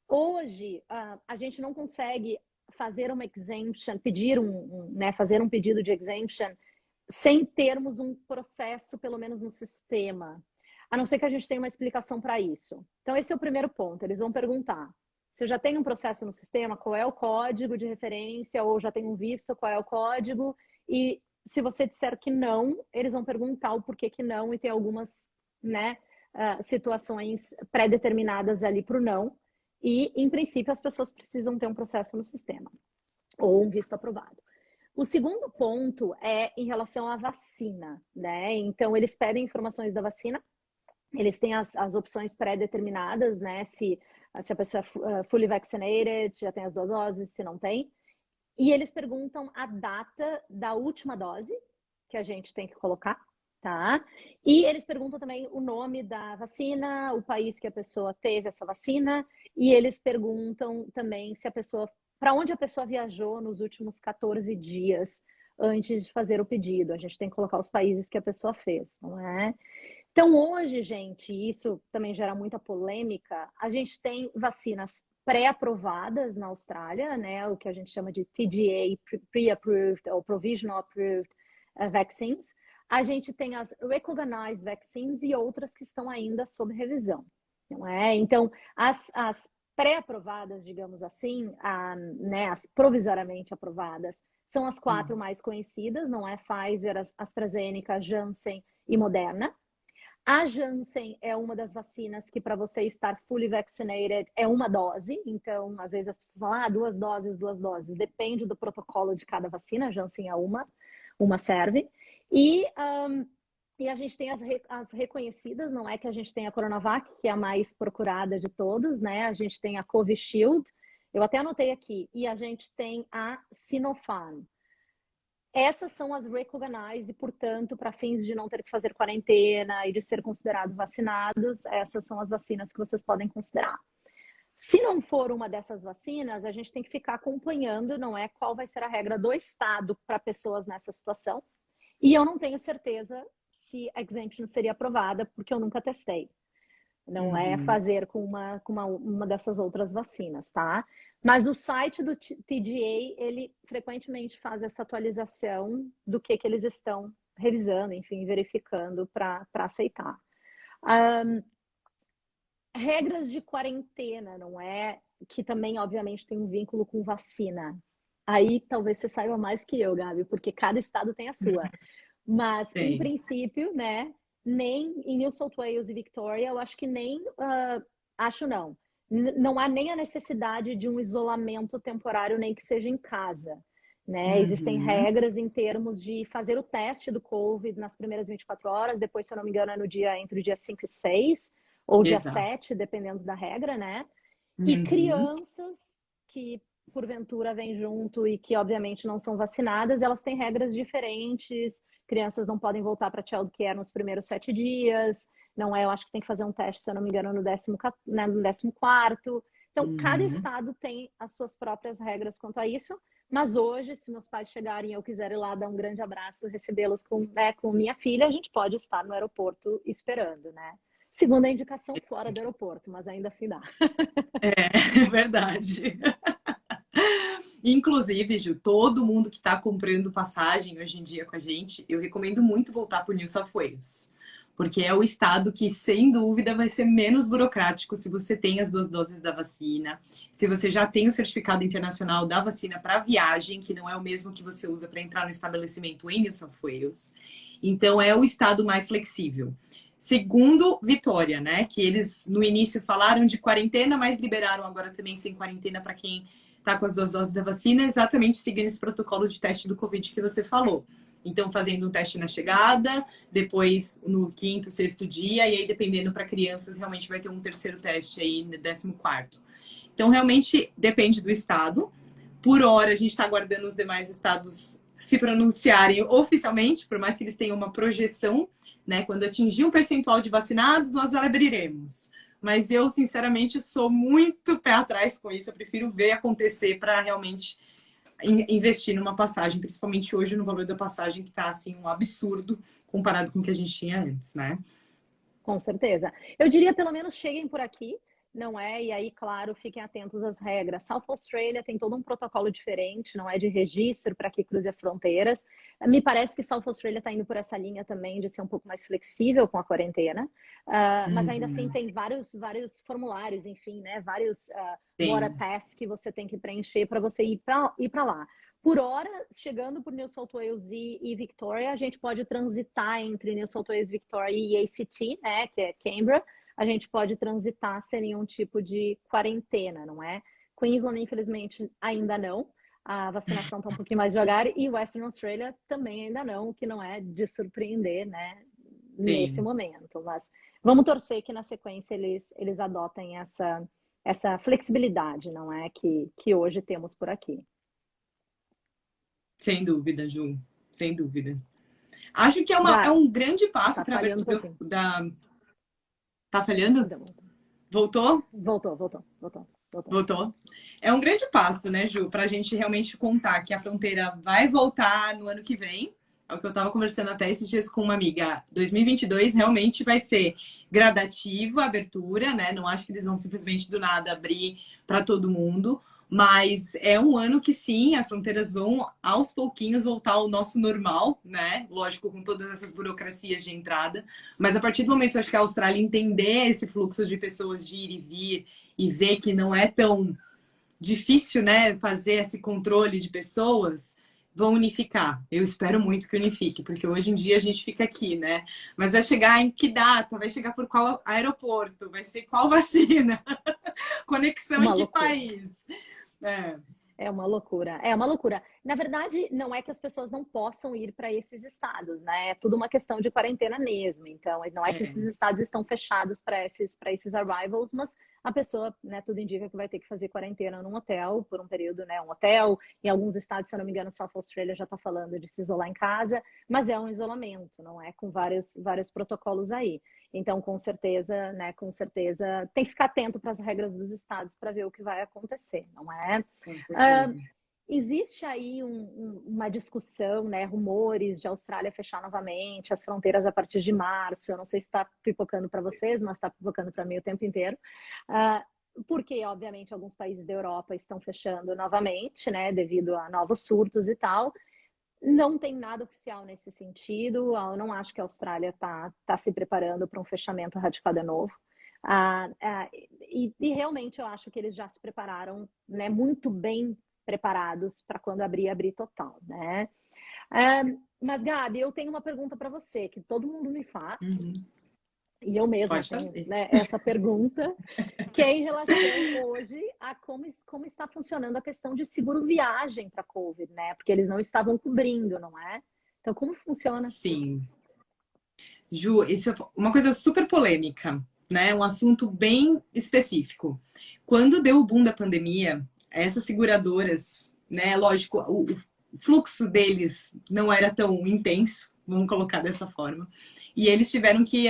hoje, a gente não consegue fazer uma exemption, né, fazer um pedido de exemption sem termos um processo, pelo menos no sistema, a não ser que a gente tenha uma explicação para isso. Então, esse é o primeiro ponto. Eles vão perguntar: você já tem um processo no sistema? Qual é o código de referência? Ou já tem um visto? Qual é o código? E se você disser que não, eles vão perguntar o porquê que não, e tem algumas, né, situações pré-determinadas ali para o não. E, em princípio, as pessoas precisam ter um processo no sistema ou um visto aprovado. O segundo ponto é em relação à vacina, né? Então, eles pedem informações da vacina, eles têm as opções pré-determinadas, né? Se a pessoa é fully vaccinated, já tem as 2 doses, se não tem. E eles perguntam a data da última dose que a gente tem que colocar, tá? E eles perguntam também o nome da vacina, o país que a pessoa teve essa vacina, e eles perguntam também se a pessoa, para onde a pessoa viajou nos últimos 14 dias antes de fazer o pedido. A gente tem que colocar os países que a pessoa fez, não é? Então, hoje, gente, isso também gera muita polêmica, a gente tem vacinas pré-aprovadas na Austrália, né, o que a gente chama de TGA, Pre-Approved ou Provisional Approved Vaccines. A gente tem as Recognized Vaccines e outras que estão ainda sob revisão, não é? Então, as pré-aprovadas, digamos assim, né, as provisoriamente aprovadas, são as 4 mais conhecidas, não é? Pfizer, AstraZeneca, Janssen e Moderna. A Janssen é uma das vacinas que, para você estar fully vaccinated, é uma dose. Então, às vezes as pessoas falam, 2 doses, 2 doses. Depende do protocolo de cada vacina. A Janssen é uma serve. E a gente tem as reconhecidas, não é que a gente tem a Coronavac, que é a mais procurada de todos, né? A gente tem a Covishield, eu até anotei aqui, e a gente tem a Sinopharm. Essas são as recognized e, portanto, para fins de não ter que fazer quarentena e de ser considerados vacinados, essas são as vacinas que vocês podem considerar. Se não for uma dessas vacinas, a gente tem que ficar acompanhando, não é, qual vai ser a regra do Estado para pessoas nessa situação. E eu não tenho certeza se a exemption seria aprovada, porque eu nunca testei. Não é fazer com uma dessas outras vacinas, tá? Mas o site do TGA, ele frequentemente faz essa atualização do que eles estão revisando, enfim, verificando para aceitar. Regras de quarentena, não é? Que também, obviamente, tem um vínculo com vacina. Aí talvez você saiba mais que eu, Gabi, porque cada estado tem a sua. Mas, em princípio, né? Nem em New South Wales e Victoria, eu acho que nem... acho não. Não há nem a necessidade de um isolamento temporário, nem que seja em casa. Né? Existem regras em termos de fazer o teste do COVID nas primeiras 24 horas, depois, se eu não me engano, é entre o dia 5 e 6, ou dia 7, dependendo da regra, né? E crianças que, porventura, vêm junto e que, obviamente, não são vacinadas, elas têm regras diferentes. Crianças não podem voltar para childcare nos primeiros 7 dias. Não é, eu acho que tem que fazer um teste, se eu não me engano, no 14º. Então, cada estado tem as suas próprias regras quanto a isso. Mas hoje, se meus pais chegarem e eu quiser ir lá dar um grande abraço, recebê-los com minha filha, a gente pode estar no aeroporto esperando, né? Segundo a indicação, fora do aeroporto, mas ainda assim dá. É verdade. Inclusive, Ju, todo mundo que está comprando passagem hoje em dia com a gente, eu recomendo muito voltar por New South Wales. Porque é o estado que, sem dúvida, vai ser menos burocrático se você tem as 2 doses da vacina, se você já tem o certificado internacional da vacina para viagem, que não é o mesmo que você usa para entrar no estabelecimento em New South Wales. Então, é o estado mais flexível. Segundo Vitória, né? Que eles no início falaram de quarentena, mas liberaram agora também sem quarentena para quem está com as 2 doses da vacina, exatamente seguindo esse protocolo de teste do Covid que você falou. Então, fazendo um teste na chegada, depois no 5º, 6º dia, e aí, dependendo para crianças, realmente vai ter um 3º teste aí no 14º. Então, realmente, depende do estado. Por hora, a gente está aguardando os demais estados se pronunciarem oficialmente, por mais que eles tenham uma projeção, né? Quando atingir um percentual de vacinados, nós abriremos. Mas eu, sinceramente, sou muito pé atrás com isso. Eu prefiro ver acontecer para realmente investir numa passagem, principalmente hoje no valor da passagem que está assim um absurdo comparado com o que a gente tinha antes, né? Com certeza. Eu diria, pelo menos, cheguem por aqui, não é? E aí, claro, fiquem atentos às regras. South Australia tem todo um protocolo diferente, não é? De registro para que cruze as fronteiras. Me parece que South Australia está indo por essa linha também de ser um pouco mais flexível com a quarentena. Mas ainda assim tem vários formulários, enfim, né? Vários water pass que você tem que preencher para você ir para lá. Por hora, chegando por New South Wales e Victoria, a gente pode transitar entre New South Wales, Victoria e ACT, né, que é Canberra. A gente pode transitar sem nenhum tipo de quarentena, não é? Queensland, infelizmente, ainda não. A vacinação está um pouquinho mais devagar e Western Australia também ainda não, o que não é de surpreender, né, nesse momento. Mas vamos torcer que na sequência eles adotem essa flexibilidade, não é, que hoje temos por aqui. Sem dúvida, Ju. Sem dúvida. Acho que é um grande passo para a abertura da... Tá falhando? Voltou? Voltou. É um grande passo, né, Ju, para a gente realmente contar que a fronteira vai voltar no ano que vem. É o que eu estava conversando até esses dias com uma amiga. 2022 realmente vai ser gradativo a abertura, né? Não acho que eles vão simplesmente do nada abrir para todo mundo. Mas é um ano que sim, as fronteiras vão aos pouquinhos voltar ao nosso normal, né? Lógico, com todas essas burocracias de entrada. Mas a partir do momento, acho que a Austrália entender esse fluxo de pessoas de ir e vir e ver que não é tão difícil, né, fazer esse controle de pessoas, vão unificar. Eu espero muito que unifique, porque hoje em dia a gente fica aqui, né? Mas vai chegar em que data? Vai chegar por qual aeroporto? Vai ser qual vacina? Conexão em que país? É uma loucura, é uma loucura. Na verdade, não é que as pessoas não possam ir para esses estados, né? É tudo uma questão de quarentena mesmo. Então, não é que esses estados estão fechados para esses arrivals, mas a pessoa, né, tudo indica que vai ter que fazer quarentena num hotel por um período, né? Um hotel. Em alguns estados, se eu não me engano, South Australia já está falando de se isolar em casa, mas é um isolamento, não é? Com vários protocolos aí. Então, com certeza, né? Com certeza, tem que ficar atento para as regras dos estados para ver o que vai acontecer, não é? Existe aí uma discussão, né? Rumores de Austrália fechar novamente as fronteiras a partir de março. Eu não sei se está pipocando para vocês, mas está pipocando para mim o tempo inteiro. Porque, obviamente, alguns países da Europa estão fechando novamente, né? Devido a novos surtos e tal. Não tem nada oficial nesse sentido. Eu não acho que a Austrália tá se preparando para um fechamento radical de novo. E realmente eu acho que eles já se prepararam, né, muito bem preparados para quando abrir total, né? Mas, Gabi, eu tenho uma pergunta para você, que todo mundo me faz, e eu mesma tenho, né, essa pergunta, que é em relação hoje a como está funcionando a questão de seguro viagem para COVID, né? Porque eles não estavam cobrindo, não é? Então, como funciona? Sim. Ju, isso é uma coisa super polêmica, né? Um assunto bem específico. Quando deu o boom da pandemia, essas seguradoras, né? Lógico, o fluxo deles não era tão intenso, vamos colocar dessa forma. E eles tiveram que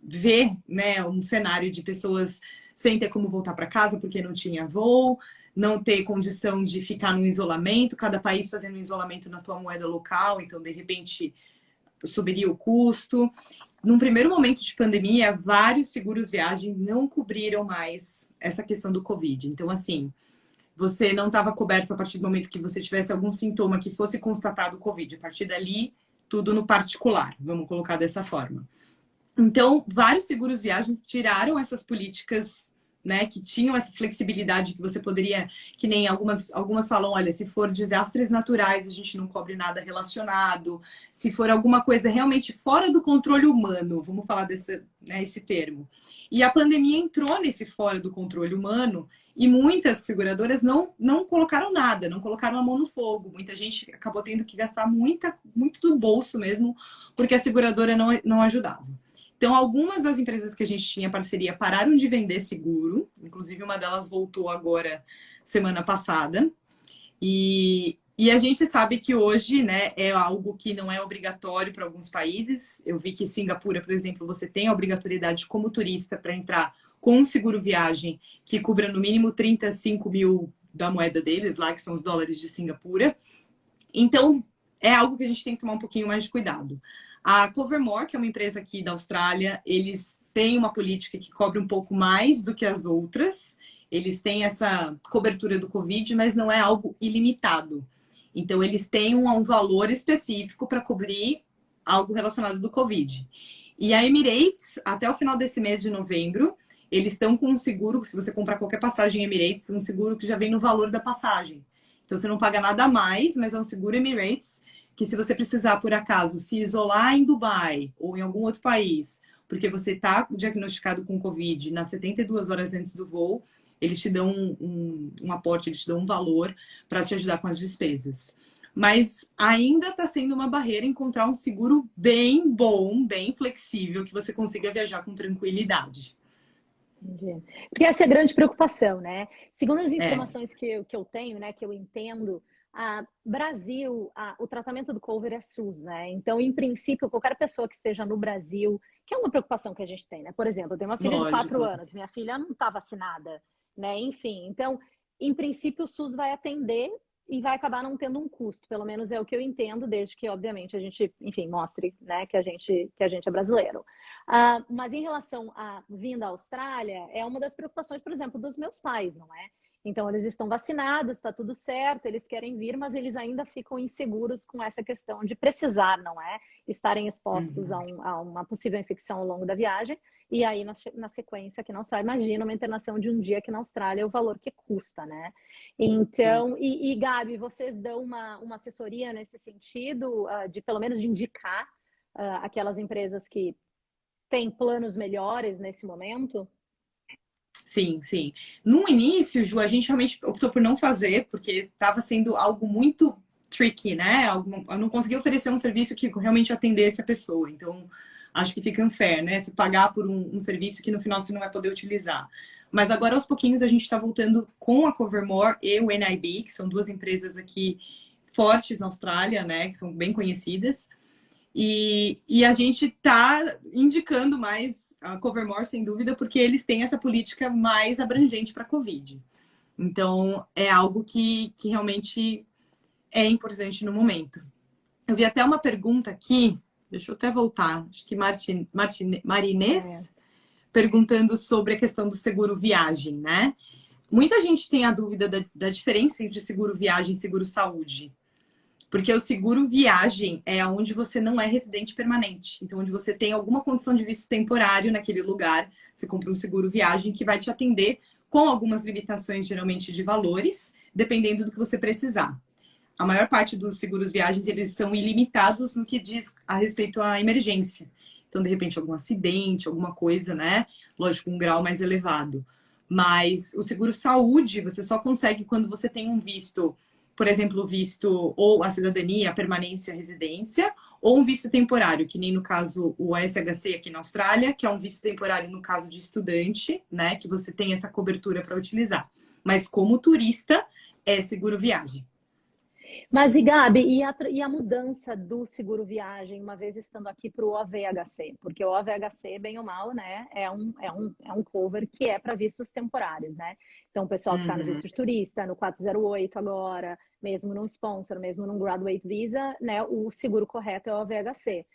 ver, né, um cenário de pessoas sem ter como voltar para casa porque não tinha voo, não ter condição de ficar no isolamento, cada país fazendo um isolamento na tua moeda local, então de repente subiria o custo. Num primeiro momento de pandemia, vários seguros viagem não cobriram mais essa questão do Covid. Então, assim, você não estava coberto a partir do momento que você tivesse algum sintoma que fosse constatado o Covid. A partir dali, tudo no particular, vamos colocar dessa forma. Então, vários seguros viagens tiraram essas políticas, né, que tinham essa flexibilidade que você poderia, que nem algumas falam, olha, se for desastres naturais, a gente não cobre nada relacionado, se for alguma coisa realmente fora do controle humano, vamos falar esse termo. E a pandemia entrou nesse fora do controle humano e muitas seguradoras não colocaram nada, não colocaram a mão no fogo. Muita gente acabou tendo que gastar muito do bolso mesmo, porque a seguradora não ajudava. Então, algumas das empresas que a gente tinha parceria pararam de vender seguro. Inclusive, uma delas voltou agora, semana passada. E a gente sabe que hoje, né, é algo que não é obrigatório para alguns países. Eu vi que em Singapura, por exemplo, você tem a obrigatoriedade como turista para entrar com um seguro viagem que cubra no mínimo 35 mil da moeda deles lá, que são os dólares de Singapura. Então, é algo que a gente tem que tomar um pouquinho mais de cuidado. A Covermore, que é uma empresa aqui da Austrália, eles têm uma política que cobre um pouco mais do que as outras. Eles têm essa cobertura do Covid, mas não é algo ilimitado. Então, eles têm um valor específico para cobrir algo relacionado do Covid. E a Emirates, até o final desse mês de novembro, eles estão com um seguro, se você comprar qualquer passagem Emirates, um seguro que já vem no valor da passagem. Então, você não paga nada a mais, mas é um seguro Emirates, que se você precisar, por acaso, se isolar em Dubai ou em algum outro país, porque você está diagnosticado com Covid nas 72 horas antes do voo, eles te dão um aporte, eles te dão um valor para te ajudar com as despesas. Mas ainda está sendo uma barreira encontrar um seguro bem bom, bem flexível, que você consiga viajar com tranquilidade. Entendi. Porque essa é a grande preocupação, né? Segundo as É, informações que eu tenho, né, que eu entendo, Brasil, o tratamento do COVID é SUS, né? Então, em princípio, qualquer pessoa que esteja no Brasil, que é uma preocupação que a gente tem, né? Por exemplo, eu tenho uma filha de 4 lógico. anos, minha filha não está vacinada, né? Enfim, então, em princípio, o SUS vai atender e vai acabar não tendo um custo, pelo menos é o que eu entendo, desde que, obviamente, a gente, enfim, mostre, né, que a gente é brasileiro. Mas em relação à vinda à Austrália, é uma das preocupações, por exemplo, dos meus pais, não é? Então, eles estão vacinados, está tudo certo, eles querem vir, mas eles ainda ficam inseguros com essa questão de precisar, não é? Estarem expostos Uhum. a uma possível infecção ao longo da viagem. E aí, na sequência, aqui na Austrália, imagina uma internação de um dia aqui na Austrália, o valor que custa, né? Então, Gabi, vocês dão uma assessoria nesse sentido, de pelo menos de indicar aquelas empresas que têm planos melhores nesse momento? Sim, sim. No início, Ju, a gente realmente optou por não fazer, porque estava sendo algo muito tricky, né? Eu não conseguia oferecer um serviço que realmente atendesse a pessoa. Então, acho que fica unfair, né? Se pagar por um serviço que no final você não vai poder utilizar. Mas agora, aos pouquinhos, a gente está voltando com a Covermore e o NIB, que são duas empresas aqui fortes na Austrália, né? Que são bem conhecidas. E a gente está indicando mais a Covermore, sem dúvida, porque eles têm essa política mais abrangente para a Covid. Então, é algo que realmente é importante no momento. Eu vi até uma pergunta aqui, deixa eu até voltar, acho que É. Marinês, perguntando sobre a questão do seguro viagem, né? Muita gente tem a dúvida da diferença entre seguro viagem e seguro saúde. Porque o seguro viagem é onde você não é residente permanente. Então, onde você tem alguma condição de visto temporário naquele lugar, você compra um seguro viagem que vai te atender com algumas limitações, geralmente de valores, dependendo do que você precisar. A maior parte dos seguros viagens, eles são ilimitados no que diz a respeito à emergência. Então, de repente, algum acidente, alguma coisa, né? Lógico, um grau mais elevado. Mas o seguro saúde, você só consegue quando você tem um visto, por exemplo, o visto ou a cidadania, a permanência, a residência, ou um visto temporário, que nem no caso o ASHC aqui na Austrália, que é um visto temporário no caso de estudante, né? Que você tem essa cobertura para utilizar. Mas como turista, é seguro viagem. Mas, e Gabi, e a mudança do seguro viagem, uma vez estando aqui para o OVHC? Porque o OVHC, bem ou mal, né, é um cover que é para vistos temporários, né? Então, o pessoal que está no Uhum. visto de turista, no 408 agora, mesmo num sponsor, mesmo num graduate visa, né, o seguro correto é o OVHC.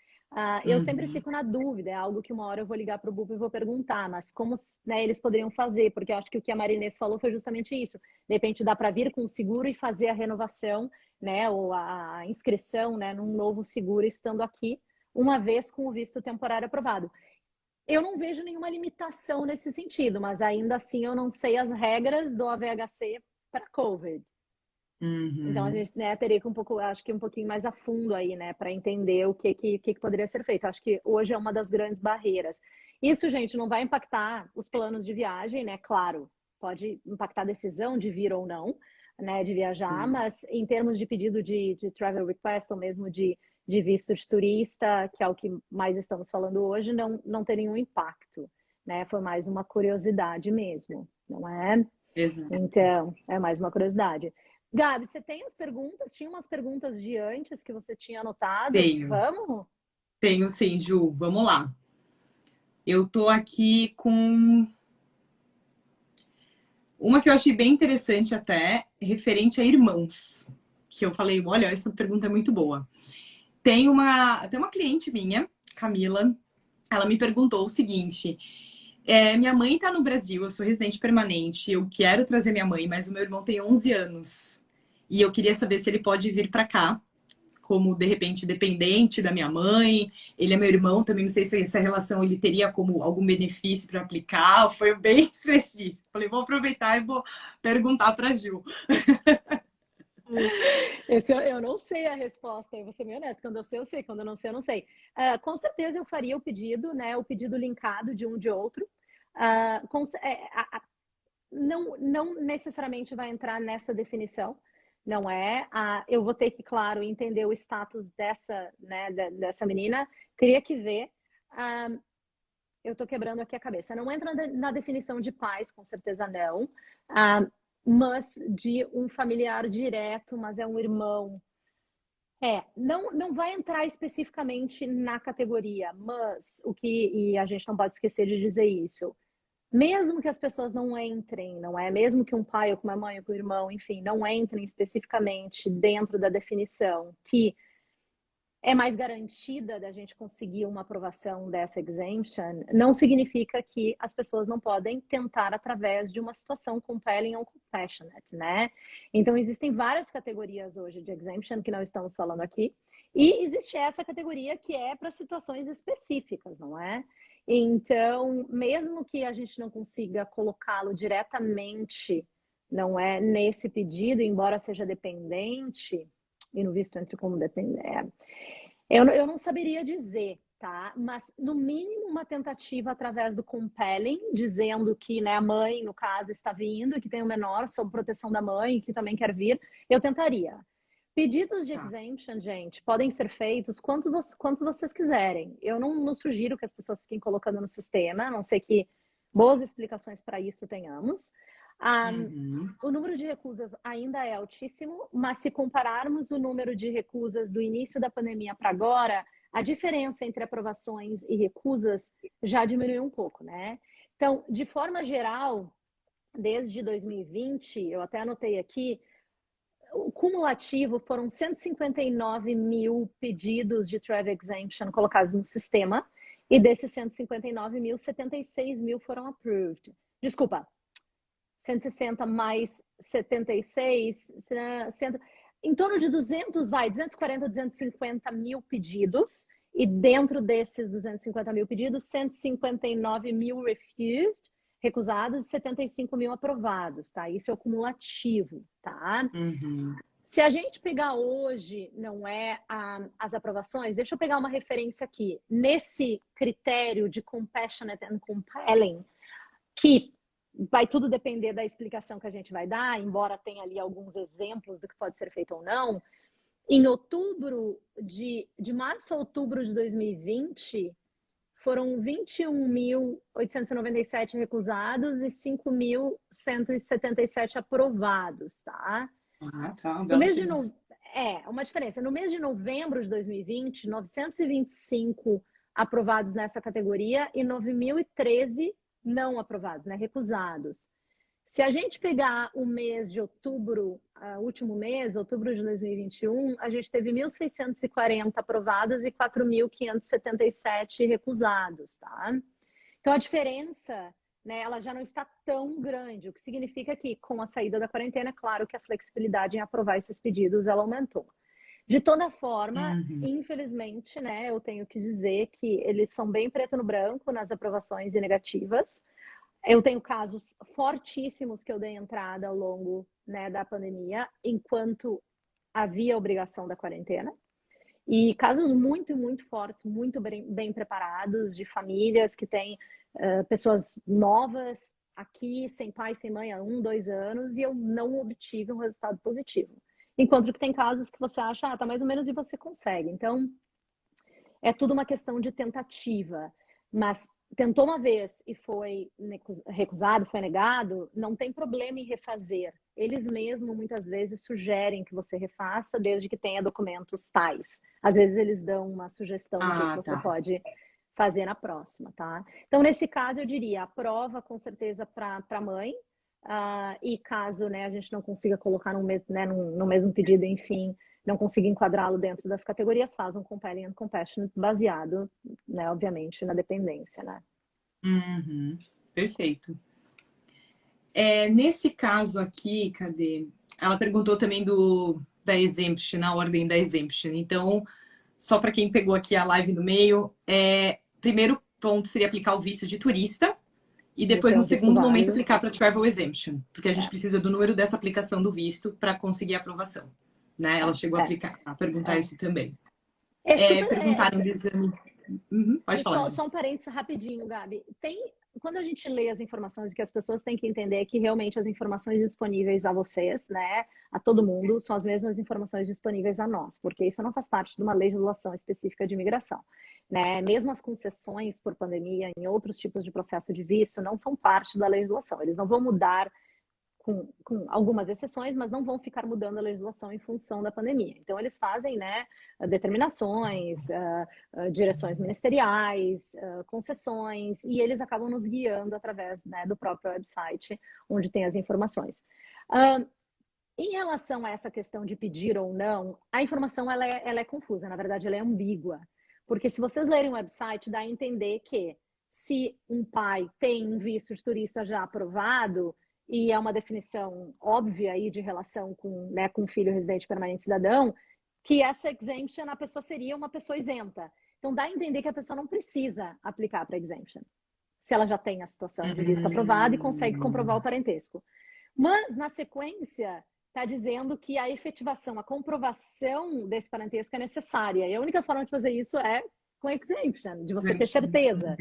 Eu sempre Uhum. fico na dúvida, é algo que uma hora eu vou ligar para o BUP e vou perguntar, mas como, né, eles poderiam fazer? Porque eu acho que o que a Marinês falou foi justamente isso. De repente dá para vir com o seguro e fazer a renovação, né, ou a inscrição, né, num novo seguro estando aqui, uma vez com o visto temporário aprovado. Eu não vejo nenhuma limitação nesse sentido, mas ainda assim eu não sei as regras do AVHC para COVID. Então a Uhum. gente, né, teria que um pouco, acho que um pouquinho mais a fundo aí, né, para entender o que poderia ser feito. Acho que hoje é uma das grandes barreiras. Isso, gente, não vai impactar os planos de viagem, né? Claro, pode impactar a decisão de vir ou não, né, de viajar, Sim. mas em termos de pedido de travel request ou mesmo de visto de turista, que é o que mais estamos falando hoje, não tem nenhum impacto, né? Foi mais uma curiosidade mesmo, não é? Exato. Então, é mais uma curiosidade. Gabi, você tem as perguntas? Tinha umas perguntas de antes que você tinha anotado? Tenho. Vamos? Tenho sim, Ju. Vamos lá. Eu tô aqui com uma que eu achei bem interessante até. referente a irmãos, que eu falei, olha, essa pergunta é muito boa. Tem uma cliente minha, Camila, ela me perguntou o seguinte: minha mãe tá no Brasil, eu sou residente permanente, eu quero trazer minha mãe, mas o meu irmão tem 11 anos. E eu queria saber se ele pode vir para cá, como de repente dependente da minha mãe. Ele é meu irmão também, não sei se essa relação ele teria como algum benefício para aplicar. Foi bem específico. Falei, vou aproveitar e vou perguntar para a Gil. Esse eu não sei a resposta, eu vou ser meio honesta. Quando eu sei, eu sei. Quando eu não sei, eu não sei. Com certeza eu faria o pedido, né? O pedido linkado de um de outro. Não necessariamente vai entrar nessa definição, não é? Eu vou ter que, claro, entender o status dessa, né, dessa menina. Teria que ver. Eu tô quebrando aqui a cabeça. Não entra na definição de pais, com certeza não. Mas de um familiar direto, mas é um irmão. Não vai entrar especificamente na categoria, mas e a gente não pode esquecer de dizer isso. Mesmo que as pessoas não entrem, não é? Mesmo que um pai ou que uma mãe ou que um irmão, enfim, não entrem especificamente dentro da definição que é mais garantida da gente conseguir uma aprovação dessa exemption, não significa que as pessoas não podem tentar através de uma situação compelling ou compassionate, né? Então, existem várias categorias hoje de exemption que não estamos falando aqui, e existe essa categoria que é para situações específicas, não é? Então, mesmo que a gente não consiga colocá-lo diretamente, não é, nesse pedido, embora seja dependente, e no visto entre como dependente, eu não saberia dizer, tá? Mas, no mínimo, uma tentativa através do compelling, dizendo que, né, a mãe, no caso, está vindo, que tem um menor sob proteção da mãe, que também quer vir, eu tentaria. Pedidos de exemption, gente, podem ser feitos quantos vocês quiserem. Eu não sugiro que as pessoas fiquem colocando no sistema, a não ser que boas explicações para isso tenhamos. O número de recusas ainda é altíssimo, mas se compararmos o número de recusas do início da pandemia para agora, a diferença entre aprovações e recusas já diminuiu um pouco, né? Então, de forma geral, desde 2020, eu até anotei aqui, o cumulativo foram 159 mil pedidos de travel exemption colocados no sistema, e desses 159 mil, 76 mil foram approved. Desculpa, 160 mais 76, em torno de 240, 250 mil pedidos, e dentro desses 250 mil pedidos, 159 mil refused, recusados, e 75 mil aprovados, tá? Isso é o cumulativo, tá? Se a gente pegar hoje, não é, as aprovações, deixa eu pegar uma referência aqui. Nesse critério de compassionate and compelling, que vai tudo depender da explicação que a gente vai dar, embora tenha ali alguns exemplos do que pode ser feito ou não. Em outubro, de março a outubro de 2020, foram 21.897 recusados e 5.177 aprovados, tá? Tá. No mês de uma diferença. No mês de novembro de 2020, 925 aprovados nessa categoria e 9.013 não aprovados, né? Recusados. Se a gente pegar o mês de outubro, último mês, outubro de 2021, a gente teve 1.640 aprovados e 4.577 recusados, tá? Então, a diferença, né, ela já não está tão grande, o que significa que, com a saída da quarentena, é claro que a flexibilidade em aprovar esses pedidos, ela aumentou. De toda forma, infelizmente, né, eu tenho que dizer que eles são bem preto no branco nas aprovações e negativas. Eu tenho casos fortíssimos que eu dei entrada ao longo, né, da pandemia, enquanto havia a obrigação da quarentena. E casos muito, muito fortes, muito bem preparados, de famílias que têm pessoas novas aqui, sem pai, sem mãe, há 1, 2 anos, e eu não obtive um resultado positivo. Enquanto que tem casos que você acha, tá mais ou menos, e você consegue. Então, é tudo uma questão de tentativa. Mas tentou uma vez e foi recusado, foi negado, não tem problema em refazer. Eles mesmos, muitas vezes, sugerem que você refaça, desde que tenha documentos tais. Às vezes, eles dão uma sugestão do que você pode fazer na próxima, tá? Então, nesse caso, eu diria, aprova com certeza para a mãe, e caso, né, a gente não consiga colocar no mesmo pedido, enfim, não consiga enquadrá-lo dentro das categorias, faz um compelling and compassionate baseado, né, obviamente, na dependência, né? Uhum. Perfeito. Nesse caso aqui, cadê? Ela perguntou também da exemption, na ordem da exemption. Então, só para quem pegou aqui a live no meio, primeiro ponto seria aplicar o visto de turista e De depois, ter no um visto segundo momento, válido. aplicar para travel exemption, porque a gente É, precisa do número dessa aplicação do visto para conseguir a aprovação. Né? Ela chegou é, a perguntar é. isso também. É super. Perguntaram do exame. Uhum, pode falar, Ju. Só um parênteses rapidinho, Gabi. Quando a gente lê as informações, o que as pessoas têm que entender é que realmente as informações disponíveis a vocês, né, a todo mundo, são as mesmas informações disponíveis a nós, porque isso não faz parte de uma legislação específica de imigração. Né? Mesmo as concessões por pandemia em outros tipos de processo de visto não são parte da legislação. Eles não vão mudar com algumas exceções, mas não vão ficar mudando a legislação em função da pandemia. Então, eles fazem, né, determinações, direções ministeriais, concessões, e eles acabam nos guiando através, né, do próprio website, onde tem as informações. Em relação a essa questão de pedir ou não, a informação ela é confusa, na verdade, ela é ambígua. Porque se vocês lerem o website, dá a entender que se um pai tem um visto de turista já aprovado, e é uma definição óbvia aí de relação com, né, com filho residente permanente cidadão, que essa exemption a pessoa seria uma pessoa isenta. Então dá a entender que a pessoa não precisa aplicar para exemption, se ela já tem a situação de visto aprovado e consegue comprovar o parentesco. Mas na sequência está dizendo que a efetivação, a comprovação desse parentesco é necessária. E a única forma de fazer isso é com exemption, de você ter certeza.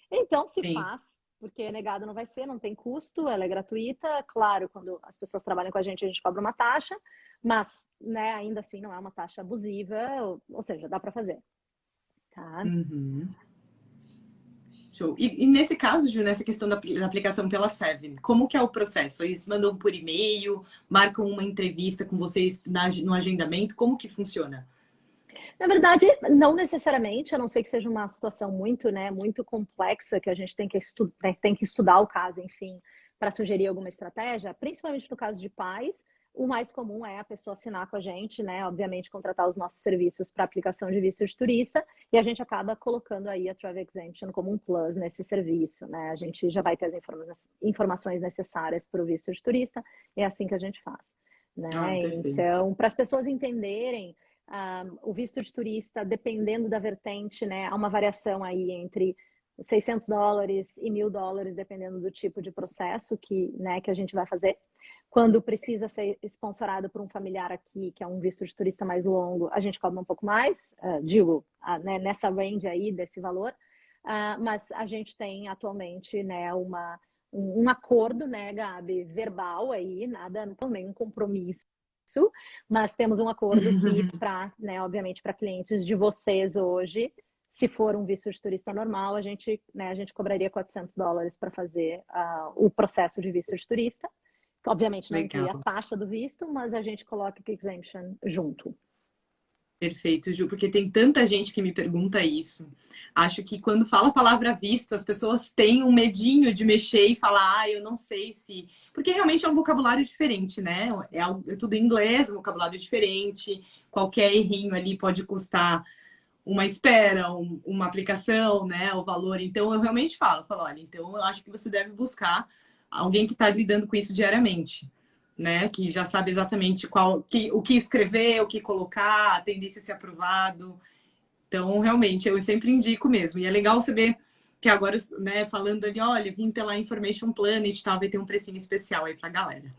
Então se Sim. faz, porque negado não vai ser, não tem custo, ela é gratuita. Claro, quando as pessoas trabalham com a gente cobra uma taxa, mas, né, ainda assim não é uma taxa abusiva, ou seja, dá para fazer. Tá? Uhum. Show. E nesse caso, Ju, nessa questão da aplicação pela Seven, como que é o processo? Eles mandam por e-mail, marcam uma entrevista com vocês no agendamento? Como que funciona? Na verdade, não necessariamente, a não ser que seja uma situação muito, né, muito complexa, que a gente tem que estudar o caso, enfim, para sugerir alguma estratégia, principalmente no caso de pais. O mais comum é a pessoa assinar com a gente, né? Obviamente, contratar os nossos serviços para aplicação de visto de turista, e a gente acaba colocando aí a Travel Exemption como um plus nesse serviço, né? A gente já vai ter as informações necessárias para o visto de turista, é assim que a gente faz, né? Perfeito. Então, para as pessoas entenderem, o visto de turista, dependendo da vertente, né, há uma variação aí entre $600 e $1.000, dependendo do tipo de processo né, que a gente vai fazer. Quando precisa ser sponsorado por um familiar aqui, que é um visto de turista mais longo, a gente cobra um pouco mais, né, nessa range aí desse valor, mas a gente tem atualmente, né, um acordo, né, Gabi, verbal aí, nada, também um compromisso, mas temos um acordo que né, obviamente para clientes de vocês hoje, se for um visto de turista normal, a gente cobraria $400 para fazer o processo de visto de turista. Obviamente não inclui a taxa do visto, mas a gente coloca o exemption junto. Perfeito, Ju, porque tem tanta gente que me pergunta isso. Acho que quando fala a palavra visto, as pessoas têm um medinho de mexer e falar, eu não sei se. Porque realmente é um vocabulário diferente, né? É tudo em inglês, um vocabulário diferente. Qualquer errinho ali pode custar uma espera, uma aplicação, né? O valor. Então, eu realmente falo, olha, então eu acho que você deve buscar alguém que está lidando com isso diariamente. Né, que já sabe exatamente o que escrever, o que colocar, a tendência a ser aprovado. Então, realmente, eu sempre indico mesmo. E é legal saber que agora, né, falando ali, olha, vim pela Information Planet, tá, vai ter um precinho especial aí pra galera.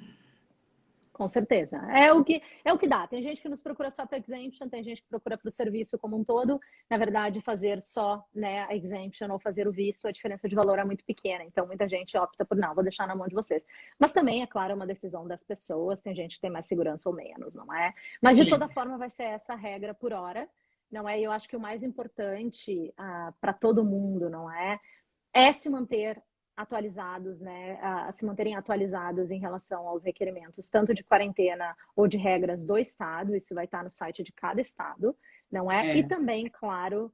Com certeza. É o que dá. Tem gente que nos procura só para exemption, tem gente que procura para o serviço como um todo. Na verdade, fazer só, né, a exemption ou fazer o visto, a diferença de valor é muito pequena. Então, muita gente opta por, não, vou deixar na mão de vocês. Mas também, é claro, é uma decisão das pessoas. Tem gente que tem mais segurança ou menos, não é? Mas, de toda forma, vai ser essa regra por hora, não é? Eu acho que o mais importante para todo mundo, não é se manter atualizados, né, a se manterem atualizados em relação aos requerimentos, tanto de quarentena ou de regras do estado, isso vai estar no site de cada estado, não é? E também, claro,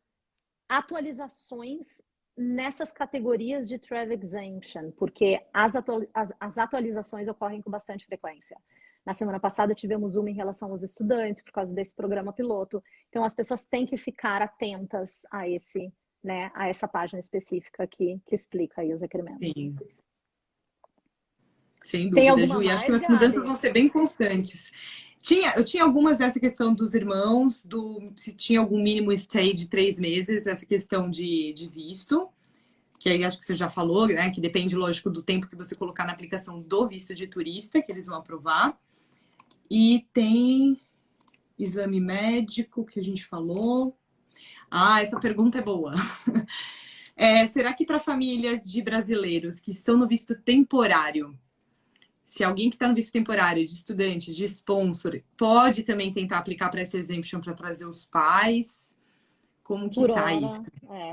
atualizações nessas categorias de travel exemption, porque as atualizações ocorrem com bastante frequência. Na semana passada tivemos uma em relação aos estudantes, por causa desse programa piloto. Então, as pessoas têm que ficar atentas a esse, né, a essa página específica que explica aí os requerimentos. Sim. Sem Tem dúvida, alguma Ju. E acho que mais, as mudanças Gabi? vão ser bem constantes. Eu tinha algumas dessa questão dos irmãos, se tinha algum mínimo stay de 3 meses, dessa questão de visto, que aí acho que você já falou, né? Que depende, lógico, do tempo que você colocar na aplicação do visto de turista, que eles vão aprovar. E tem exame médico, que a gente falou. Ah, essa pergunta é boa. Será que para a família de brasileiros que estão no visto temporário, se alguém que está no visto temporário, de estudante, de sponsor, pode também tentar aplicar para essa exemption para trazer os pais? Como que tá isso?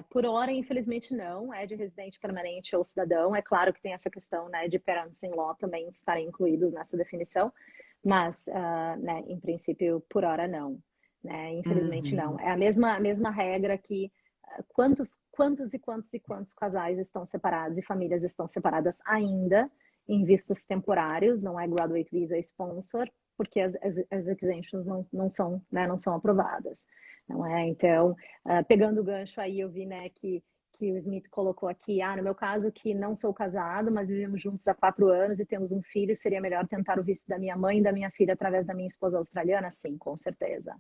Por hora, infelizmente, não. É de residente permanente ou cidadão. É claro que tem essa questão, né, de parents-in-law também estarem incluídos nessa definição, mas, né, em princípio, por hora, não. Né? Infelizmente, não. É a mesma regra que quantos casais estão separados e famílias estão separadas ainda em vistos temporários, não é graduate visa sponsor, porque as exemptions não são, né, não são aprovadas. Não é? Então, pegando o gancho aí, eu vi, né, que o Smith colocou aqui, no meu caso, que não sou casado, mas vivemos juntos há 4 anos e temos um filho, seria melhor tentar o visto da minha mãe e da minha filha através da minha esposa australiana? Sim, com certeza.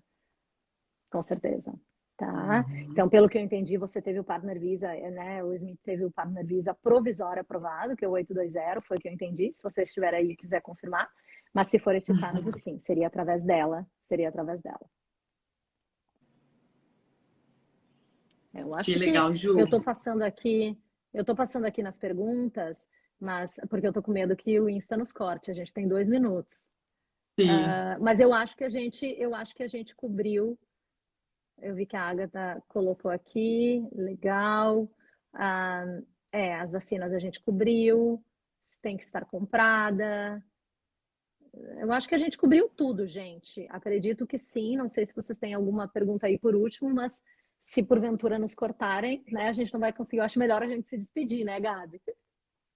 Com certeza. Tá? Então, pelo que eu entendi, você teve o Partner Visa, né? O Smith teve o Partner Visa provisório aprovado, que é o 820, foi o que eu entendi. Se você estiver aí e quiser confirmar. Mas se for esse o caso, sim, seria através dela. Seria através dela. Eu acho que legal, Ju. eu tô passando aqui nas perguntas, mas porque eu tô com medo que o Insta nos corte. A gente tem 2 minutos. Sim. Mas eu acho que a gente cobriu. Eu vi que a Agatha colocou aqui, legal. As vacinas a gente cobriu, tem que estar comprada. Eu acho que a gente cobriu tudo, gente. Acredito que sim. Não sei se vocês têm alguma pergunta aí por último, mas se porventura nos cortarem, né, a gente não vai conseguir. Eu acho melhor a gente se despedir, né, Gabi?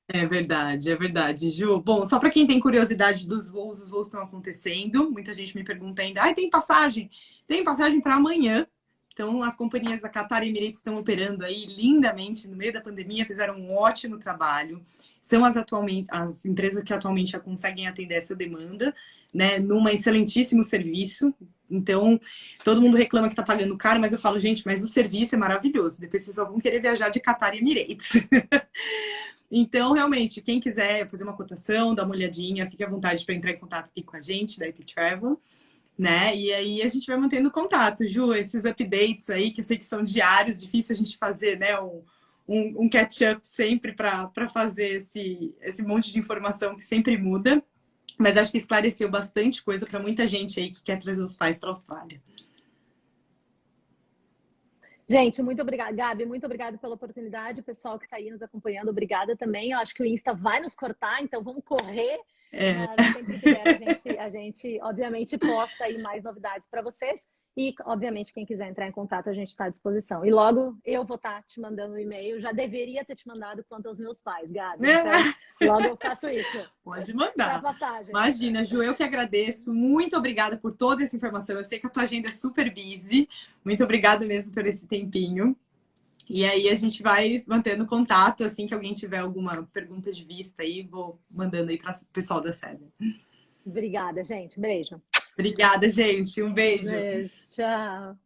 É verdade, Ju. Bom, só para quem tem curiosidade dos voos, os voos estão acontecendo. Muita gente me pergunta ainda, tem passagem? Tem passagem para amanhã. Então, as companhias da Qatar e Emirates estão operando aí lindamente no meio da pandemia, fizeram um ótimo trabalho. São as empresas que atualmente já conseguem atender essa demanda, né, num excelentíssimo serviço. Então, todo mundo reclama que está pagando caro, mas eu falo, gente, mas o serviço é maravilhoso. Depois vocês só vão querer viajar de Qatar e Emirates. Então, realmente, quem quiser fazer uma cotação, dar uma olhadinha, fique à vontade para entrar em contato aqui com a gente, da IP Travel, né? E aí a gente vai mantendo contato, Ju, esses updates aí, que eu sei que são diários, difícil a gente fazer, né, um catch-up sempre para fazer esse monte de informação que sempre muda, mas acho que esclareceu bastante coisa para muita gente aí que quer trazer os pais para a Austrália. Gente, muito obrigada, Gabi, muito obrigada pela oportunidade, o pessoal que está aí nos acompanhando, obrigada também. Eu acho que o Insta vai nos cortar, então vamos correr. Mas sempre que der, a gente obviamente posta aí mais novidades para vocês. E, obviamente, quem quiser entrar em contato, a gente está à disposição. E logo eu vou estar te mandando um e-mail. Já deveria ter te mandado quanto aos meus pais, Gabi. Então, logo eu faço isso. Pode mandar. Passagem. Imagina, Ju, eu que agradeço. Muito obrigada por toda essa informação. Eu sei que a tua agenda é super busy. Muito obrigada mesmo por esse tempinho. E aí a gente vai mantendo contato. Assim que alguém tiver alguma pergunta de vista aí, vou mandando aí para o pessoal da Seven. Obrigada, gente. Beijo. Obrigada, gente. Um beijo. Beijo. Tchau.